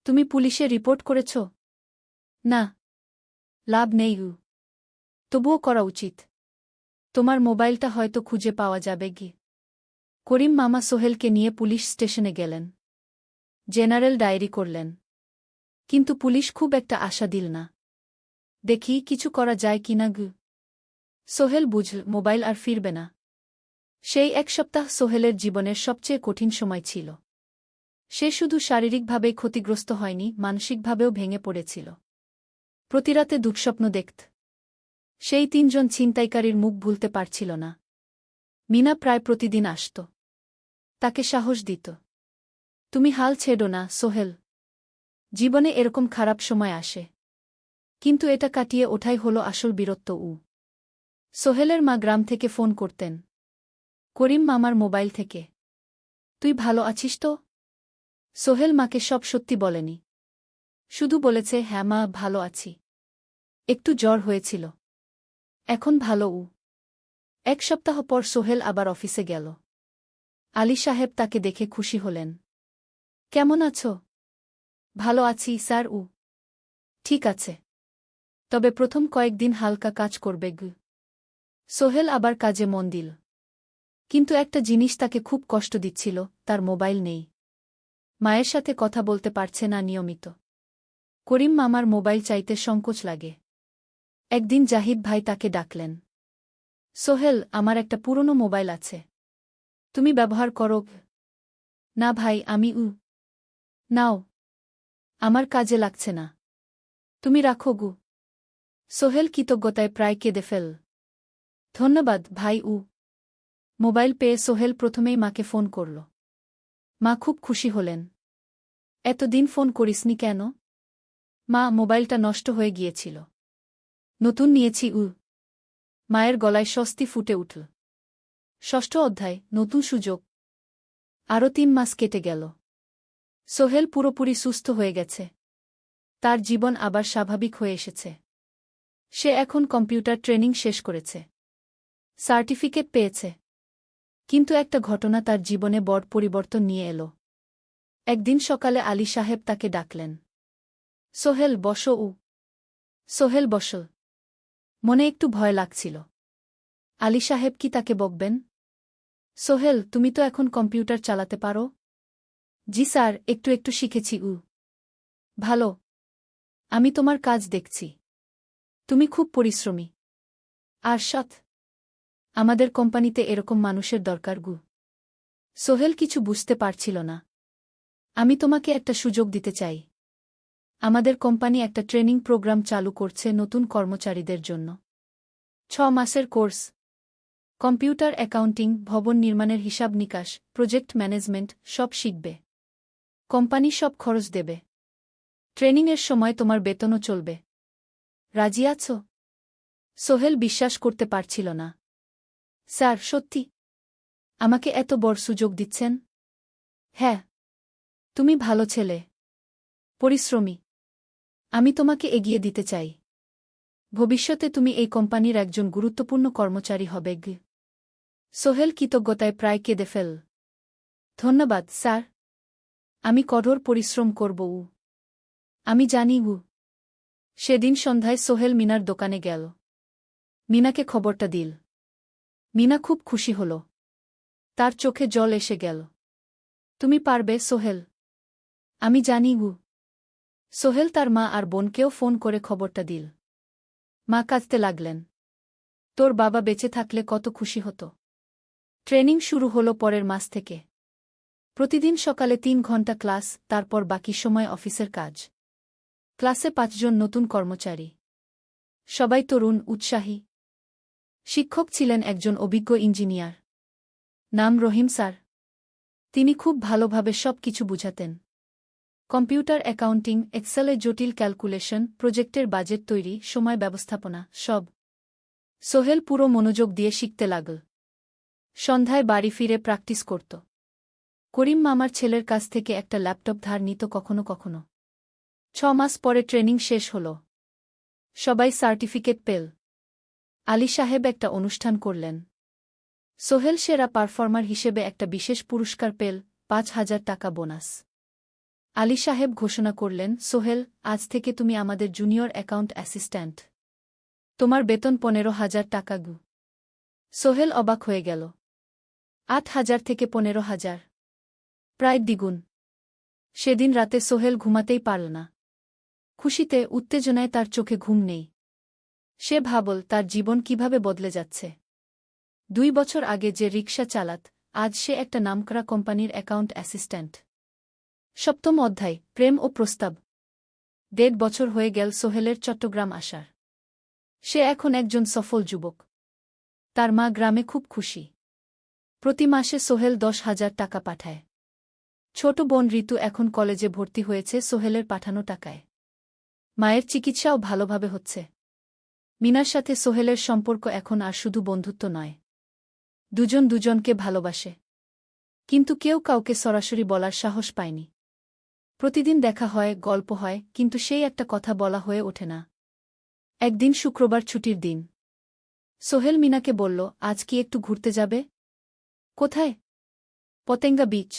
তুমি পুলিশে রিপোর্ট করেছ? না, লাভ নেই। তবুও করা উচিত। তোমার মোবাইলটা হয়তো খুঁজে পাওয়া যাবে গি। করিম মামা সোহেলকে নিয়ে পুলিশ স্টেশনে গেলেন। জেনারেল ডায়েরি করলেন। কিন্তু পুলিশ খুব একটা আশা দিল না। দেখি কিছু করা যায় কিনা গু। সোহেল বুঝল মোবাইল আর ফিরবে না। সেই এক সপ্তাহ সোহেলের জীবনের সবচেয়ে কঠিন সময় ছিল। সে শুধু শারীরিকভাবেই ক্ষতিগ্রস্ত হয়নি, মানসিকভাবেও ভেঙে পড়েছিল। প্রতিরাতে দুঃস্বপ্ন দেখত। সেই 3জন ছিনতাইকারীর মুখ ভুলতে পারছিল না। মিনা প্রায় প্রতিদিন আসত। তাকে সাহস দিত। তুমি হাল ছেড়ো না, সোহেল। জীবনে এরকম খারাপ সময় আসে। কিন্তু এটা কাটিয়ে ওঠাই হলো আসল বীরত্ব। সোহেলের মা গ্রাম থেকে ফোন করতেন। করিম মামার মোবাইল থেকে। তুই ভালো আছিস তো? সোহেল মাকে সব সত্যি বলেনি। শুধু বলেছে, হ্যাঁ মা, ভালো আছি। একটু জ্বর হয়েছিল। এখন ভালো। এক সপ্তাহ পর সোহেল আবার অফিসে গেল। আলী সাহেব তাকে দেখে খুশি হলেন। কেমন আছো? ভালো আছি স্যার। ঠিক আছে। তবে প্রথম কয়েকদিন হালকা কাজ করবে। সোহেল আবার কাজে মন দিল। কিন্তু একটা জিনিস তাকে খুব কষ্ট দিচ্ছিল, তার মোবাইল নেই। মায়ের সাথে কথা বলতে পারছে না নিয়মিত। করিম মামার মোবাইল চাইতে সংকোচ লাগে। একদিন জাহিদ ভাই তাকে ডাকলেন। সোহেল, আমার একটা পুরনো মোবাইল আছে। তুমি ব্যবহার করো? না ভাই, আমি নাও। আমার কাজে লাগছে না। তুমি রাখো। সোহেল কৃতজ্ঞতায় প্রায় কেঁদে ফেল। ধন্যবাদ ভাই। মোবাইল পেয়ে সোহেল প্রথমেই মাকে ফোন করল। মা খুব খুশি হলেন। এতদিন ফোন করিসনি কেন? মা, মোবাইলটা নষ্ট হয়ে গিয়েছিল। নতুন নিয়েছি। মায়ের গলায় স্বস্তি ফুটে উঠল। ষষ্ঠ অধ্যায়, নতুন সুযোগ। আরও 3 মাস কেটে গেল। সোহেল পুরোপুরি সুস্থ হয়ে গেছে। তার জীবন আবার স্বাভাবিক হয়ে এসেছে। সে এখন কম্পিউটার ট্রেনিং শেষ করেছে। সার্টিফিকেট পেয়েছে। কিন্তু একটা ঘটনা তার জীবনে বড় পরিবর্তন নিয়ে এল। একদিন সকালে আলী সাহেব তাকে ডাকলেন। সোহেল, বসো। সোহেল বসল। মনে একটু ভয় লাগছিল। আলী সাহেব কি তাকে বকবেন? সোহেল, তুমি তো এখন কম্পিউটার চালাতে পারো? জি স্যার, একটু একটু শিখেছি। ভালো। আমি তোমার কাজ দেখছি। তুমি খুব পরিশ্রমী। আর সৎ। আমাদের কোম্পানিতে এরকম মানুষের দরকার। সোহেল কিছু বুঝতে পারছিল না। আমি তোমাকে একটা সুযোগ দিতে চাই। আমাদের কোম্পানি একটা ট্রেনিং প্রোগ্রাম চালু করছে নতুন কর্মচারীদের জন্য। 6 মাসের কোর্স। কম্পিউটার অ্যাকাউন্টিং, ভবন নির্মাণের হিসাব নিকাশ, প্রজেক্ট ম্যানেজমেন্ট সব শিখবে। কোম্পানি সব খরচ দেবে। ট্রেনিংয়ের সময় তোমার বেতনও চলবে। রাজি আছো? সোহেল বিশ্বাস করতে পারছিল না। স্যার, সত্যি? আমাকে এত বড় সুযোগ দিচ্ছেন? হ্যাঁ। তুমি ভালো ছেলে, পরিশ্রমী। আমি তোমাকে এগিয়ে দিতে চাই। ভবিষ্যতে তুমি এই কোম্পানির একজন গুরুত্বপূর্ণ কর্মচারী হবে। সোহেল কৃতজ্ঞতায় প্রায় কেঁদে ফেল। ধন্যবাদ স্যার। আমি কঠোর পরিশ্রম করব। আমি জানি। সেদিন সন্ধ্যায় সোহেল মিনার দোকানে গেল। মিনাকে খবরটা দিল। মিনা খুব খুশি হল। তার চোখে জল এসে গেল। তুমি পারবে সোহেল। আমি জানি। সোহেল তার মা আর বোনকেও ফোন করে খবরটা দিল। মা কাঁদতে লাগলেন। তোর বাবা বেঁচে থাকলে কত খুশি হতো। ট্রেনিং শুরু হলো পরের মাস থেকে। প্রতিদিন সকালে 3 ঘন্টা ক্লাস, তারপর বাকি সময় অফিসের কাজ। ক্লাসে 5 জন নতুন কর্মচারী। সবাই তরুণ, উৎসাহী। শিক্ষক ছিলেন একজন অভিজ্ঞ ইঞ্জিনিয়ার। নাম রহিম স্যার। তিনি খুব ভালোভাবে সব কিছু বুঝাতেন। কম্পিউটার অ্যাকাউন্টিং, এক্সেলে জটিল ক্যালকুলেশন, প্রজেক্টের বাজেট তৈরি, সময় ব্যবস্থাপনা সব। সোহেল পুরো মনোযোগ দিয়ে শিখতে লাগল। সন্ধ্যায় বাড়ি ফিরে প্র্যাকটিস করত। করিম মামার ছেলের কাছ থেকে একটা ল্যাপটপ ধার নিত কখনো কখনো। 6 মাস পরে ট্রেনিং শেষ হল। সবাই সার্টিফিকেট পেল। আলী সাহেব একটা অনুষ্ঠান করলেন। সোহেল সেরা পারফর্মার হিসেবে একটা বিশেষ পুরস্কার পেল, 5,000 টাকা বোনাস। আলী সাহেব ঘোষণা করলেন, সোহেল, আজ থেকে তুমি আমাদের জুনিয়র অ্যাকাউন্ট অ্যাসিস্ট্যান্ট। তোমার বেতন 15,000 টাকা। সোহেল অবাক হয়ে গেল। 8,000 থেকে 15,000, প্রায় দ্বিগুণ। সেদিন রাতে সোহেল ঘুমাতেই পারল না। খুশিতে, উত্তেজনায় তার চোখে ঘুম নেই। সে ভাবল তার জীবন কিভাবে বদলে যাচ্ছে। 2 বছর আগে যে রিকশা চালাত, আজ সে একটা নামকরা কোম্পানির অ্যাকাউন্ট অ্যাসিস্ট্যান্ট। 7ম অধ্যায়, প্রেম ও প্রস্তাব। 1.5 বছর হয়ে গেল সোহেলের চট্টগ্রাম আসার। সে এখন একজন সফল যুবক। তার মা গ্রামে খুব খুশি। প্রতি মাসে সোহেল 10,000 টাকা পাঠায়। ছোট বোন ঋতু এখন কলেজে ভর্তি হয়েছে সোহেলের পাঠানো টাকায়। মায়ের চিকিৎসাও ভালোভাবে হচ্ছে। মিনার সাথে সোহেলের সম্পর্ক এখন আর শুধু বন্ধুত্ব নয়। দুজন দুজনকে ভালোবাসে। কিন্তু কেউ কাউকে সরাসরি বলার সাহস পায়নি। প্রতিদিন দেখা হয়, গল্প হয়, কিন্তু সেই একটা কথা বলা হয়ে ওঠে না। একদিন শুক্রবার ছুটির দিন। সোহেল মিনাকে বলল, আজ কি একটু ঘুরতে যাবে? কোথায়? পতেঙ্গা বিচ।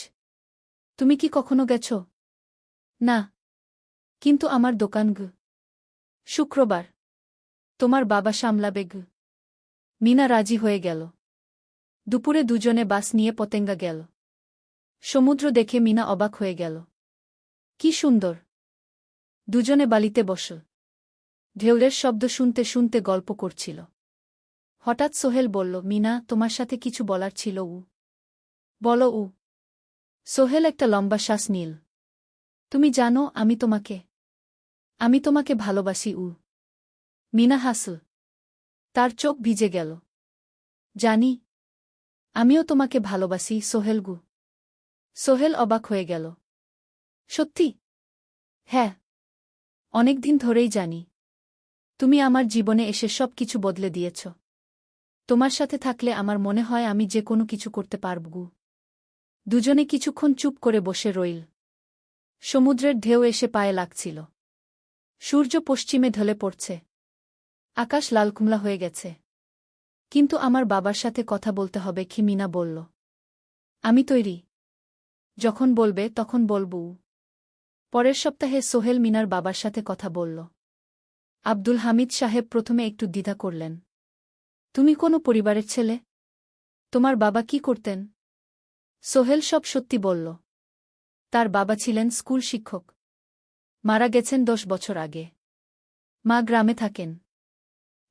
তুমি কি কখনো গেছ? না। কিন্তু আমার দোকান গ। শুক্রবার। তোমার বাবা সামলাবে গ। মিনা রাজি হয়ে গেল। দুপুরে দুজনে বাস নিয়ে পতেঙ্গা গেল। সমুদ্র দেখে মিনা অবাক হয়ে গেল। কি সুন্দর! দুজনে বালিতে বসল। ঢেউয়ের শব্দ শুনতে শুনতে গল্প করছিল। হঠাৎ সোহেল বলল, মিনা, তোমার সাথে কিছু বলার ছিল। বলো। সোহেল একটা লম্বা শ্বাস নিল। তুমি জানো আমি তোমাকে ভালোবাসি। মিনা হাসল। তার চোখ ভিজে গেল। জানি। আমিও তোমাকে ভালোবাসি সোহেল। সোহেল অবাক হয়ে গেল। সত্যি? হ্যাঁ। অনেকদিন ধরেই জানি। তুমি আমার জীবনে এসে সব কিছু বদলে দিয়েছ। তোমার সাথে থাকলে আমার মনে হয় আমি যে কোনো কিছু করতে পারব। দুজনে কিছুক্ষণ চুপ করে বসে রইল। সমুদ্রের ঢেউ এসে পায়ে লাগছিল। সূর্য পশ্চিমে ঢলে পড়ছে। আকাশ লালকুমলা হয়ে গেছে। কিন্তু আমার বাবার সাথে কথা বলতে হবে কি? মিনা বলল। আমি তৈরি। যখন বলবে তখন বলব। পরের সপ্তাহে সোহেল মিনার বাবার সাথে কথা বলল। আব্দুল হামিদ সাহেব প্রথমে একটু দ্বিধা করলেন। তুমি কোনো পরিবারের ছেলে? তোমার বাবা কি করতেন? সোহেল সব সত্যি বলল। তার বাবা ছিলেন স্কুল শিক্ষক। মারা গেছেন 10 বছর আগে। মা গ্রামে থাকেন।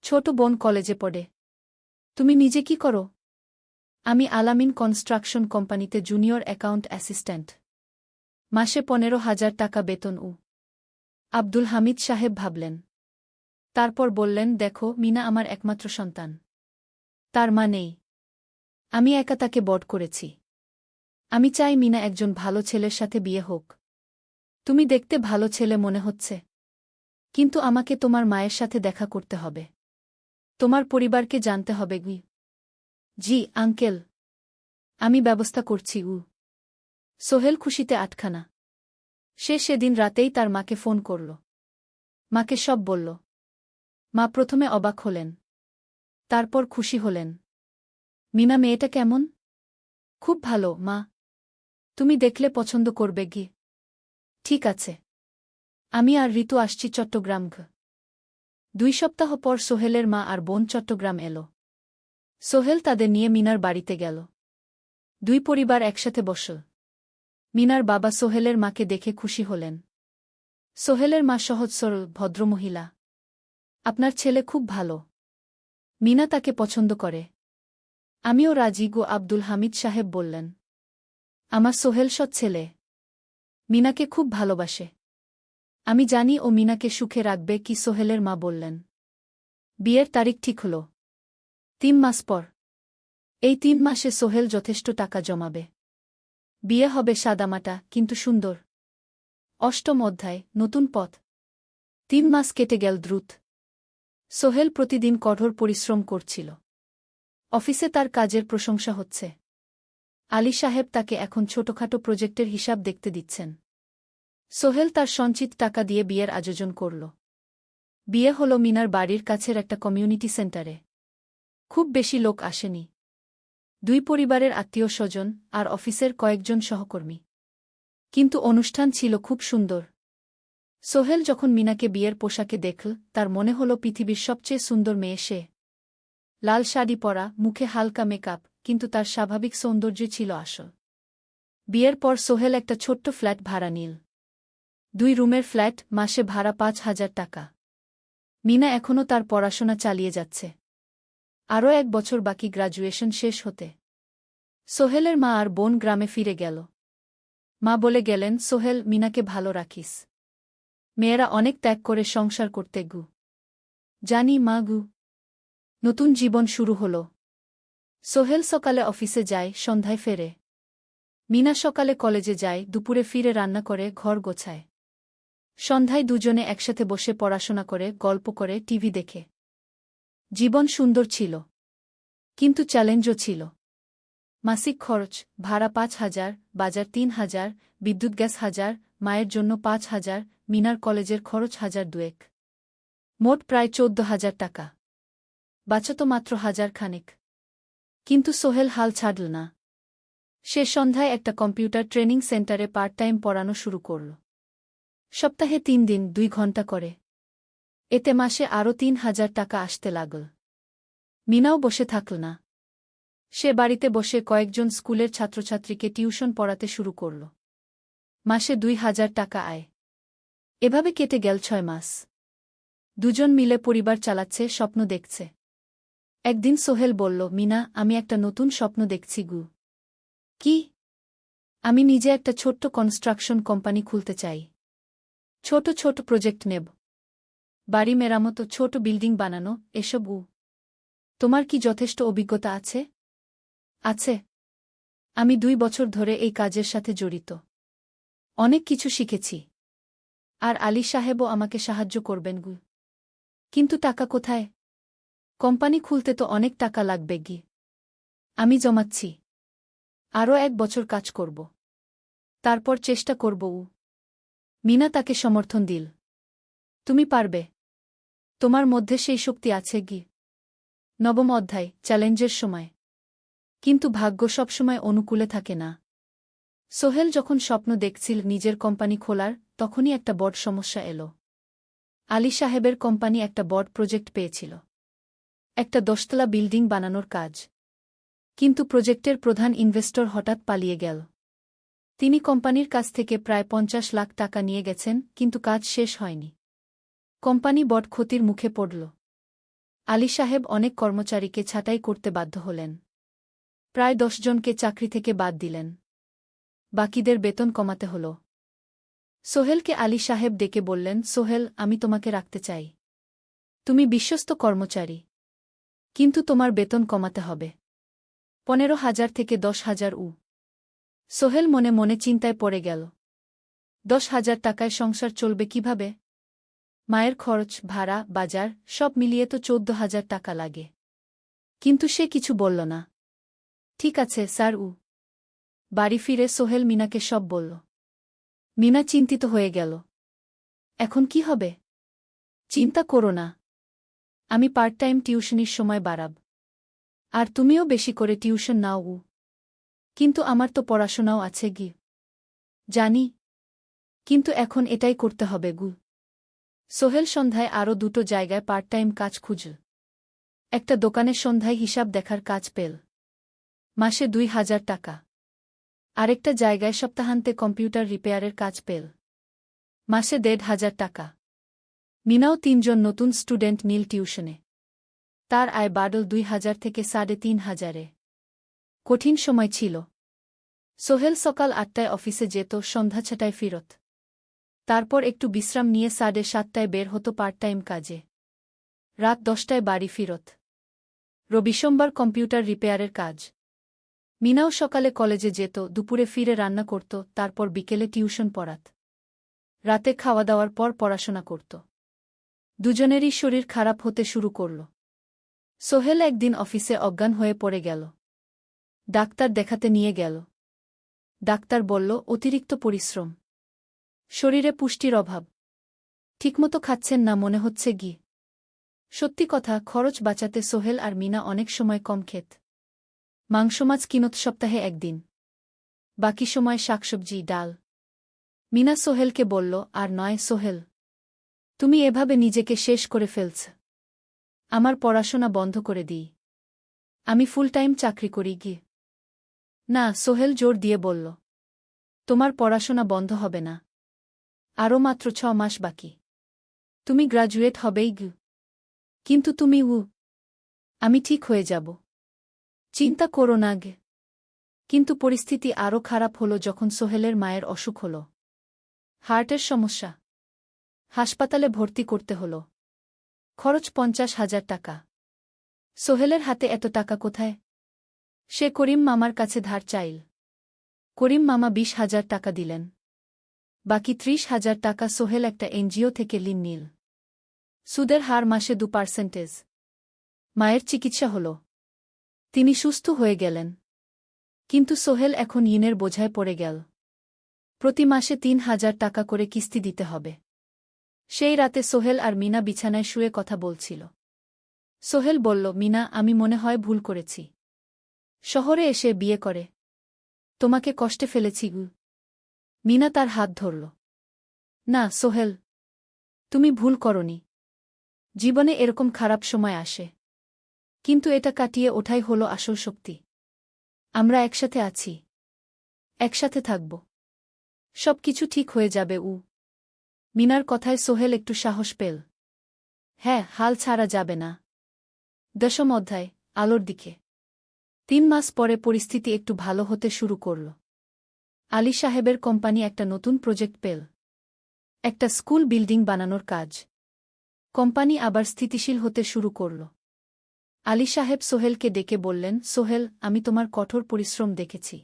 ছোট বোন কলেজে পড়ে। তুমি নিজে কি করো? আমি আলামিন কনস্ট্রাকশন কোম্পানিতে জুনিয়র অ্যাকাউন্ট অ্যাসিস্ট্যান্ট। মাসে 15,000 টাকা বেতন। আব্দুল হামিদ সাহেব ভাবলেন। তারপর বললেন, দেখো মিনা আমার একমাত্র সন্তান। তার মা নেই। আমি একা তাকে বড় করেছি। আমি চাই মিনা একজন ভালো ছেলের সাথে বিয়ে হোক। তুমি দেখতে ভালো ছেলে মনে হচ্ছে। কিন্তু আমাকে তোমার মায়ের সাথে দেখা করতে হবে। তোমার পরিবারকে জানতে হবে। জি আঙ্কেল। আমি ব্যবস্থা করছি। সোহেল খুশিতে আটখানা। সে সেদিন রাতেই তার মাকে ফোন করল। মাকে সব বলল। মা প্রথমে অবাক হলেন। তারপর খুশি হলেন। মিনা মেয়েটা কেমন? খুব ভালো মা। তুমি দেখলে পছন্দ করবে। ঠিক আছে। আমি আর ঋতু আসছি চট্টগ্রাম। 2 সপ্তাহ পর সোহেলের মা আর বোন চট্টগ্রাম এল। সোহেল তাদের নিয়ে মিনার বাড়িতে গেল। 2 পরিবার একসাথে বসল। মিনার বাবা সোহেলের মাকে দেখে খুশি হলেন। সোহেলের মা সহজ সরল ভদ্রমহিলা। আপনার ছেলে খুব ভালো। মিনা তাকে পছন্দ করে। আমিও রাজি। আব্দুল হামিদ সাহেব বললেন। আমার সোহেল সৎ ছেলে। মিনাকে খুব ভালোবাসে। আমি জানি ও মিনাকে সুখে রাখবে। কি? সোহেলের মা বললেন। বিয়ের তারিখ ঠিক হল 3 মাস পর। এই 3 মাসে সোহেল যথেষ্ট টাকা জমাবে। বিয়ে হবে সাদামাটা কিন্তু সুন্দর। 8ম অধ্যায়, নতুন পথ। 3 মাস কেটে গেল দ্রুত। সোহেল প্রতিদিন কঠোর পরিশ্রম করছিল। অফিসে তার কাজের প্রশংসা হচ্ছে। আলী সাহেব তাকে এখন ছোটখাটো প্রজেক্টের হিসাব দেখতে দিচ্ছেন। সোহেল তার সঞ্চিত টাকা দিয়ে বিয়ের আয়োজন করল। বিয়ে হল মিনার বাড়ির কাছের একটা কমিউনিটি সেন্টারে। খুব বেশি লোক আসেনি। 2 পরিবারের আত্মীয় স্বজন আর অফিসের কয়েকজন সহকর্মী। কিন্তু অনুষ্ঠান ছিল খুব সুন্দর। সোহেল যখন মিনাকে বিয়ের পোশাকে দেখল, তার মনে হল পৃথিবীর সবচেয়ে সুন্দর মেয়ে সে। লাল শাড়ি পরা, মুখে হালকা মেকআপ, কিন্তু তার স্বাভাবিক সৌন্দর্য ছিল আসল। বিয়ের পর সোহেল একটা ছোট্ট ফ্ল্যাট ভাড়া নিল। 2 রুমের ফ্ল্যাট, মাসে ভাড়া 5,000 টাকা। মিনা এখনও তার পড়াশোনা চালিয়ে যাচ্ছে। আরও 1 বছর বাকি গ্র্যাজুয়েশন শেষ হতে। সোহেলের মা আর বোন গ্রামে ফিরে গেল। মা বলে গেলেন, সোহেল, মিনাকে ভালো রাখিস। মেয়েরা অনেক ত্যাগ করে সংসার করতে গু। জানি মা গু। নতুন জীবন শুরু হল। সোহেল সকালে অফিসে যায়, সন্ধ্যায় ফেরে। মিনা সকালে কলেজে যায়, দুপুরে ফিরে রান্না করে, ঘর গোছায়। সন্ধ্যায় দুজনে একসাথে বসে পড়াশোনা করে, গল্প করে, টিভি দেখে। জীবন সুন্দর ছিল। কিন্তু চ্যালেঞ্জও ছিল। মাসিক খরচ, ভাড়া 5,000, বাজার 3,000, বিদ্যুৎ গ্যাস 1,000, মায়ের জন্য 5,000, মিনার কলেজের খরচ 1,200। মোট প্রায় 14,000 টাকা। বাঁচত মাত্র 1,000 খানেক। কিন্তু সোহেল হাল ছাড়ল না। সে সন্ধ্যায় একটা কম্পিউটার ট্রেনিং সেন্টারে পার্ট টাইম পড়ানো শুরু করল। সপ্তাহে 3 দিন 2 ঘন্টা করে। এতে মাসে আরও 3,000 টাকা আসতে লাগল। মিনাও বসে থাকল না। সে বাড়িতে বসে কয়েকজন স্কুলের ছাত্রছাত্রীকে টিউশন পড়াতে শুরু করল। মাসে 2,000 টাকা আয়। এভাবে কেটে গেল 6 মাস। দুজন মিলে পরিবার চালাচ্ছে, স্বপ্ন দেখছে। একদিন সোহেল বলল, মিনা, আমি একটা নতুন স্বপ্ন দেখছি গু। কি? আমি নিজে একটা ছোট্ট কনস্ট্রাকশন কোম্পানি খুলতে চাই। ছোট ছোট প্রজেক্ট নেব। বাড়ি মেরামত, ছোট বিল্ডিং বানানো, এসব। তোমার কি যথেষ্ট অভিজ্ঞতা আছে? আছে। আমি 2 বছর ধরে এই কাজের সাথে জড়িত। অনেক কিছু শিখেছি। আর আলী সাহেবও আমাকে সাহায্য করবেন গু। কিন্তু টাকা কোথায়? কোম্পানি খুলতে তো অনেক টাকা লাগবে গি। আমি জমাচ্ছি। আরও 1 বছর কাজ করব। তারপর চেষ্টা করব। মিনা তাকে সমর্থন দিল। তুমি পারবে। তোমার মধ্যে সেই শক্তি আছে গি। 9ম অধ্যায়, চ্যালেঞ্জের সময়। কিন্তু ভাগ্য সবসময় অনুকূলে থাকে না। সোহেল যখন স্বপ্ন দেখছিল নিজের কোম্পানি খোলার, তখনই একটা বড় সমস্যা এল। আলী সাহেবের কোম্পানি একটা বড় প্রজেক্ট পেয়েছিল। একটা 10তলা বিল্ডিং বানানোর কাজ। কিন্তু প্রজেক্টের প্রধান ইনভেস্টর হঠাৎ পালিয়ে গেল। তিনি কোম্পানির কাছ থেকে প্রায় 50 লাখ টাকা নিয়ে গেছেন, কিন্তু কাজ শেষ হয়নি। কোম্পানি বড় ক্ষতির মুখে পড়ল। আলী সাহেব অনেক কর্মচারীকে ছাঁটাই করতে বাধ্য হলেন। প্রায় 10 জনকে চাকরি থেকে বাদ দিলেন। বাকিদের বেতন কমাতে হল। সোহেলকে আলী সাহেব ডেকে বললেন, সোহেল, আমি তোমাকে রাখতে চাই। তুমি বিশ্বস্ত কর্মচারী। কিন্তু তোমার বেতন কমাতে হবে। 15,000 থেকে 10,000। সোহেল মনে মনে চিন্তায় পড়ে গেল। 10,000 টাকায় সংসার চলবে কিভাবে? মায়ের খরচ, ভাড়া, বাজার সব মিলিয়ে তো 14,000 টাকা লাগে। কিন্তু সে কিছু বলল না। ঠিক আছে স্যার। বাড়ি ফিরে সোহেল মিনাকে সব বলল। মিনা চিন্তিত হয়ে গেল। এখন কি হবে? চিন্তা করো না। আমি পার্ট টাইম টিউশনির সময় বাড়াব। আর তুমিও বেশি করে টিউশন নাও। কিন্তু আমার তো পড়াশোনাও আছে গি। জানি। কিন্তু এখন এটাই করতে হবে গু। সোহেল সন্ধ্যায় আরও 2টো জায়গায় পার্ট টাইম কাজ খুঁজল। একটা দোকানের সন্ধ্যায় হিসাব দেখার কাজ পেল। মাসে 2,000 টাকা। আরেকটা জায়গায় সপ্তাহান্তে কম্পিউটার রিপেয়ারের কাজ পেল। মাসে 1,500 টাকা। মিনাও 3 জন নতুন স্টুডেন্ট নিল টিউশনে। তার আয় বাড়ল 2,000 থেকে 3,500-এ। কঠিন সময় ছিল। সোহেল সকাল 8টায় অফিসে যেত, সন্ধ্যা 6টায় ফিরত। তারপর একটু বিশ্রাম নিয়ে 7:30টায় বের হতো পার্ট টাইম কাজে। রাত 10টায় বাড়ি ফিরত। রবি সোমবার কম্পিউটার রিপেয়ারের কাজ। মিনাও সকালে কলেজে যেত, দুপুরে ফিরে রান্না করত, তারপর বিকেলে টিউশন পড়াত। রাতে খাওয়া দাওয়ার পর পড়াশোনা করত। দুজনেরই শরীর খারাপ হতে শুরু করল। সোহেল একদিন অফিসে অজ্ঞান হয়ে পড়ে গেল। ডাক্তার দেখাতে নিয়ে গেল। ডাক্তার বলল, অতিরিক্ত পরিশ্রম। শরীরে পুষ্টির অভাব। ঠিকমতো খাচ্ছেন না মনে হচ্ছে গি। সত্যি কথা, খরচ বাঁচাতে সোহেল আর মিনা অনেক সময় কম খেত। মাংস মাছ কিনত সপ্তাহে 1 দিন। বাকি সময় শাকসবজি, ডাল। মিনা সোহেলকে বলল, আর নয় সোহেল। তুমি এভাবে নিজেকে শেষ করে ফেলছ। আমার পড়াশোনা বন্ধ করে দিই। আমি ফুল টাইম চাকরি করি গি। না, সোহেল জোর দিয়ে বলল। তোমার পড়াশোনা বন্ধ হবে না। আরও মাত্র 6 মাস বাকি। তুমি গ্র্যাজুয়েট হবেই গি। কিন্তু তুমি আমি ঠিক হয়ে যাব। চিন্তা করো না গে। কিন্তু পরিস্থিতি আরও খারাপ হলো যখন সোহেলের মায়ের অসুখ হল। হার্টের সমস্যা। হাসপাতালে ভর্তি করতে হল। খরচ 50,000 টাকা। সোহেলের হাতে এত টাকা কোথায়? সে করিম মামার কাছে ধার চাইল। করিম মামা 20,000 টাকা দিলেন। বাকি 30,000 টাকা সোহেল একটা এনজিও থেকে ঋণ নিল। সুদের হার মাসে 2%। মায়ের চিকিৎসা হল। তিনি সুস্থ হয়ে গেলেন। কিন্তু সোহেল এখন ঋণের বোঝায় পড়ে গেল। প্রতি মাসে 3,000 টাকা করে কিস্তি দিতে হবে। সেই রাতে সোহেল আর মিনা বিছানায় শুয়ে কথা বলছিল। সোহেল বলল, মিনা, আমি মনে হয় ভুল করেছি। শহরে এসে বিয়ে করে তোমাকে কষ্টে ফেলেছি গু। মিনা তার হাত ধরল। না সোহেল, তুমি ভুল করনি। জীবনে এরকম খারাপ সময় আসে, কিন্তু এটা কাটিয়ে ওঠাই হলো আসল শক্তি। আমরা একসাথে আছি, একসাথে থাকব। সব কিছু ঠিক হয়ে যাবে। মিনার কথায় সোহেল একটু সাহস পেল। হ্যাঁ, হাল ছাড়া যাবে না। 10ম অধ্যায়, আলোর দিকে। 3 মাস পরে পরিস্থিতি একটু ভালো হতে শুরু করল। আলী সাহেবের কোম্পানি একটা নতুন প্রজেক্ট পেল। একটা স্কুল বিল্ডিং বানানোর কাজ। কোম্পানি আবার স্থিতিশীল হতে শুরু করল। আলী সাহেব সোহেলকে ডেকে বললেন, সোহেল, আমি তোমার কঠোর পরিশ্রম দেখেছি।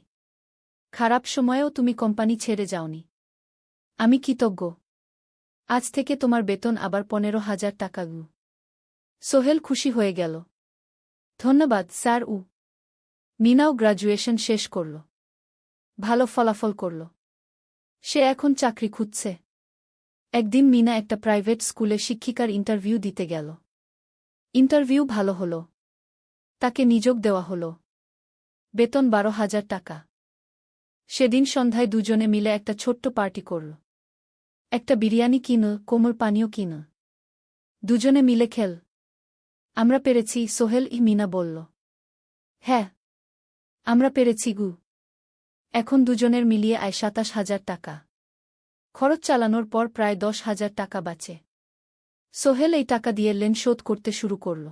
খারাপ সময়েও তুমি কোম্পানি ছেড়ে যাওনি। আমি কৃতজ্ঞ। আজ থেকে তোমার বেতন আবার 15,000 টাকা। সোহেল খুশি হয়ে গেল। ধন্যবাদ স্যার। মিনাও গ্র্যাজুয়েশন শেষ করল। ভালো ফলাফল করল। সে এখন চাকরি খুঁজছে। একদিন মিনা একটা প্রাইভেট স্কুলে শিক্ষিকার ইন্টারভিউ দিতে গেল। ইন্টারভিউ ভালো হল। তাকে নিযোগ দেওয়া হল। বেতন 12,000 টাকা। সেদিন সন্ধ্যায় দুজনে মিলে একটা ছোট্ট পার্টি করল। একটা বিরিয়ানি কিনল, কোমল পানীয় কিনল। দুজনে মিলে খেল। আমরা পেরেছি সোহেল, মিনা বলল। হ্যাঁ, আমরা পেরেছি গু। এখন দুজনের মিলিয়ে আয় 27,000 টাকা। খরচ চালানোর পর প্রায় 10,000 টাকা বাঁচে। সোহেল এই টাকা দিয়ে লোন শোধ করতে শুরু করল।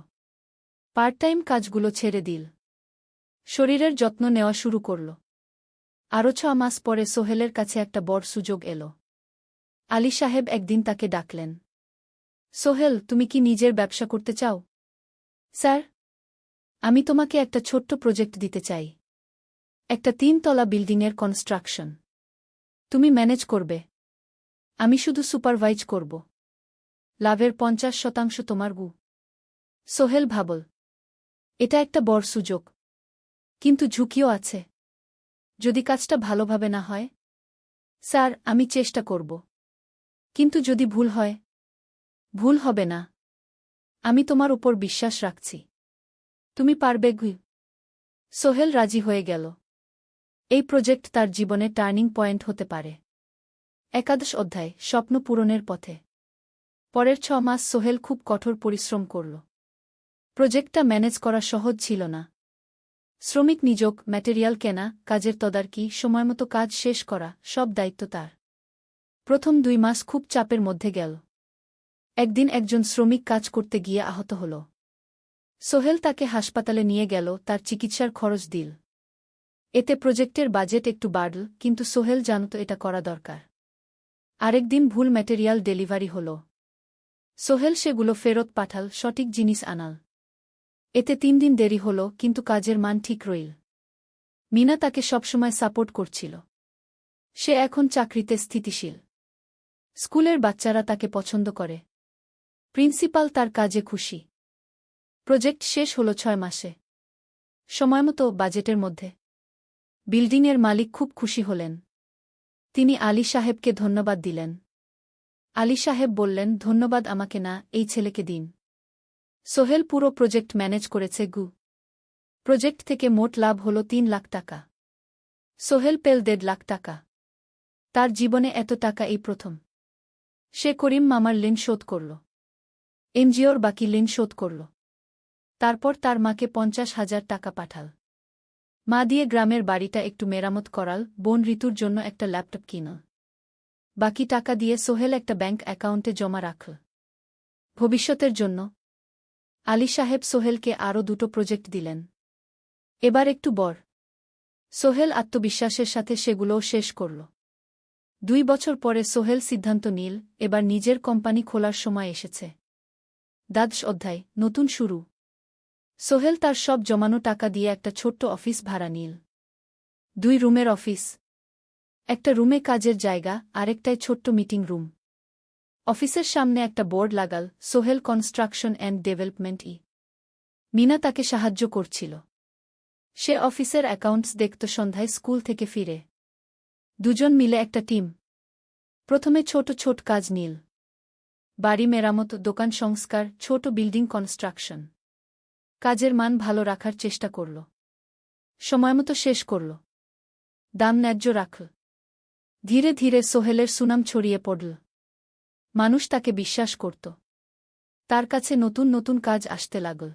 পার্ট টাইম কাজগুলো ছেড়ে দিল। শরীরের যত্ন নেওয়া শুরু করল। আরও 6 মাস পরে সোহেলের কাছে একটা বড় সুযোগ এলো। আলী সাহেব একদিন তাকে ডাকলেন। সোহেল, তুমি কি নিজের ব্যবসা করতে চাও? স্যার, আমি তোমাকে একটা ছোট্ট প্রজেক্ট দিতে চাই। একটা 3 তলা বিল্ডিংয়ের কনস্ট্রাকশন। তুমি ম্যানেজ করবে, আমি শুধু সুপারভাইজ করব। লাভের 50% তোমার গু। সোহেল ভাবল, এটা একটা বড় সুযোগ, কিন্তু ঝুঁকিও আছে। যদি কাজটা ভালোভাবে না হয়? স্যার, আমি চেষ্টা করব। কিন্তু যদি ভুল হয়? ভুল হবে না। আমি তোমার উপর বিশ্বাস রাখছি। তুমি পারবে গু। সোহেল রাজি হয়ে গেল। এই প্রজেক্ট তার জীবনে টার্নিং পয়েন্ট হতে পারে। 11 অধ্যায়, স্বপ্ন পূরণের পথে। পরের 6 মাস সোহেল খুব কঠোর পরিশ্রম করল। প্রজেক্টটা ম্যানেজ করা সহজ ছিল না। শ্রমিক নিযোগ, ম্যাটেরিয়াল কেনা, কাজের তদারকি, সময়মতো কাজ শেষ করা, সব দায়িত্ব তার। প্রথম 2 মাস খুব চাপের মধ্যে গেল। একদিন একজন শ্রমিক কাজ করতে গিয়ে আহত হল। সোহেল তাকে হাসপাতালে নিয়ে গেল, তার চিকিৎসার খরচ দিল। এতে প্রজেক্টের বাজেট একটু বাড়ল, কিন্তু সোহেল জানত এটা করা দরকার। আরেকদিন ভুল ম্যাটেরিয়াল ডেলিভারি হল। সোহেল সেগুলো ফেরত পাঠাল, সঠিক জিনিস আনাল। এতে 3 দিন দেরি হল, কিন্তু কাজের মান ঠিক রইল। মিনা তাকে সবসময় সাপোর্ট করছিল। সে এখন চাকরিতে স্থিতিশীল। স্কুলের বাচ্চারা তাকে পছন্দ করে। প্রিন্সিপাল তার কাজে খুশি। প্রজেক্ট শেষ হল 6 মাসে। সময়মতো, বাজেটের মধ্যে। বিল্ডিংয়ের মালিক খুব খুশি হলেন। তিনি আলী সাহেবকে ধন্যবাদ দিলেন। আলী সাহেব বললেন, ধন্যবাদ আমাকে না, এই ছেলেকে দিন। সোহেল পুরো প্রজেক্ট ম্যানেজ করেছে গু। প্রজেক্ট থেকে মোট লাভ হল 3 লাখ টাকা। সোহেল পেল 1.5 লাখ টাকা। তার জীবনে এত টাকা এই প্রথম। সে করিম মামার ঋণ শোধ করল। এনজিওর বাকি ঋণ শোধ করল। তারপর তার মাকে 50,000 টাকা পাঠাল। মা দিয়ে গ্রামের বাড়িটা একটু মেরামত করাল, বোন ঋতুর জন্য একটা ল্যাপটপ কিনল। বাকি টাকা দিয়ে সোহেল একটা ব্যাংক অ্যাকাউন্টে জমা রাখল। ভবিষ্যতের জন্য। আলী সাহেব সোহেলকে আরও 2টো প্রজেক্ট দিলেন। এবার একটু বড়। সোহেল আত্মবিশ্বাসের সাথে সেগুলোও শেষ করল। 2 বছর পরে সোহেল সিদ্ধান্ত নিল, এবার নিজের কোম্পানি খোলার সময় এসেছে। দ্বাদশ অধ্যায়, নতুন শুরু। সোহেল তার সব জমানো টাকা দিয়ে একটা ছোট্ট অফিস ভাড়া নিল। 2 রুমের অফিস। একটা রুমে কাজের জায়গা, আরেকটায় ছোট্ট মিটিং রুম। অফিসের সামনে একটা বোর্ড লাগাল, Sohel construction and development. Mina তাকে সাহায্য করছিল। সে অফিসের অ্যাকাউন্টস দেখত সন্ধ্যায় স্কুল থেকে ফিরে। দুজন মিলে একটা টিম। প্রথমে ছোট ছোট কাজ নিল। বাড়ি মেরামত, দোকান সংস্কার, ছোট বিল্ডিং কনস্ট্রাকশন। কাজের মান ভালো রাখার চেষ্টা করল। সময়মতো শেষ করল। দাম ন্যায্য রাখল। ধীরে ধীরে সোহেলের সুনাম ছড়িয়ে পড়ল। মানুষ তাকে বিশ্বাস করত। তার কাছে নতুন নতুন কাজ আসতে লাগল।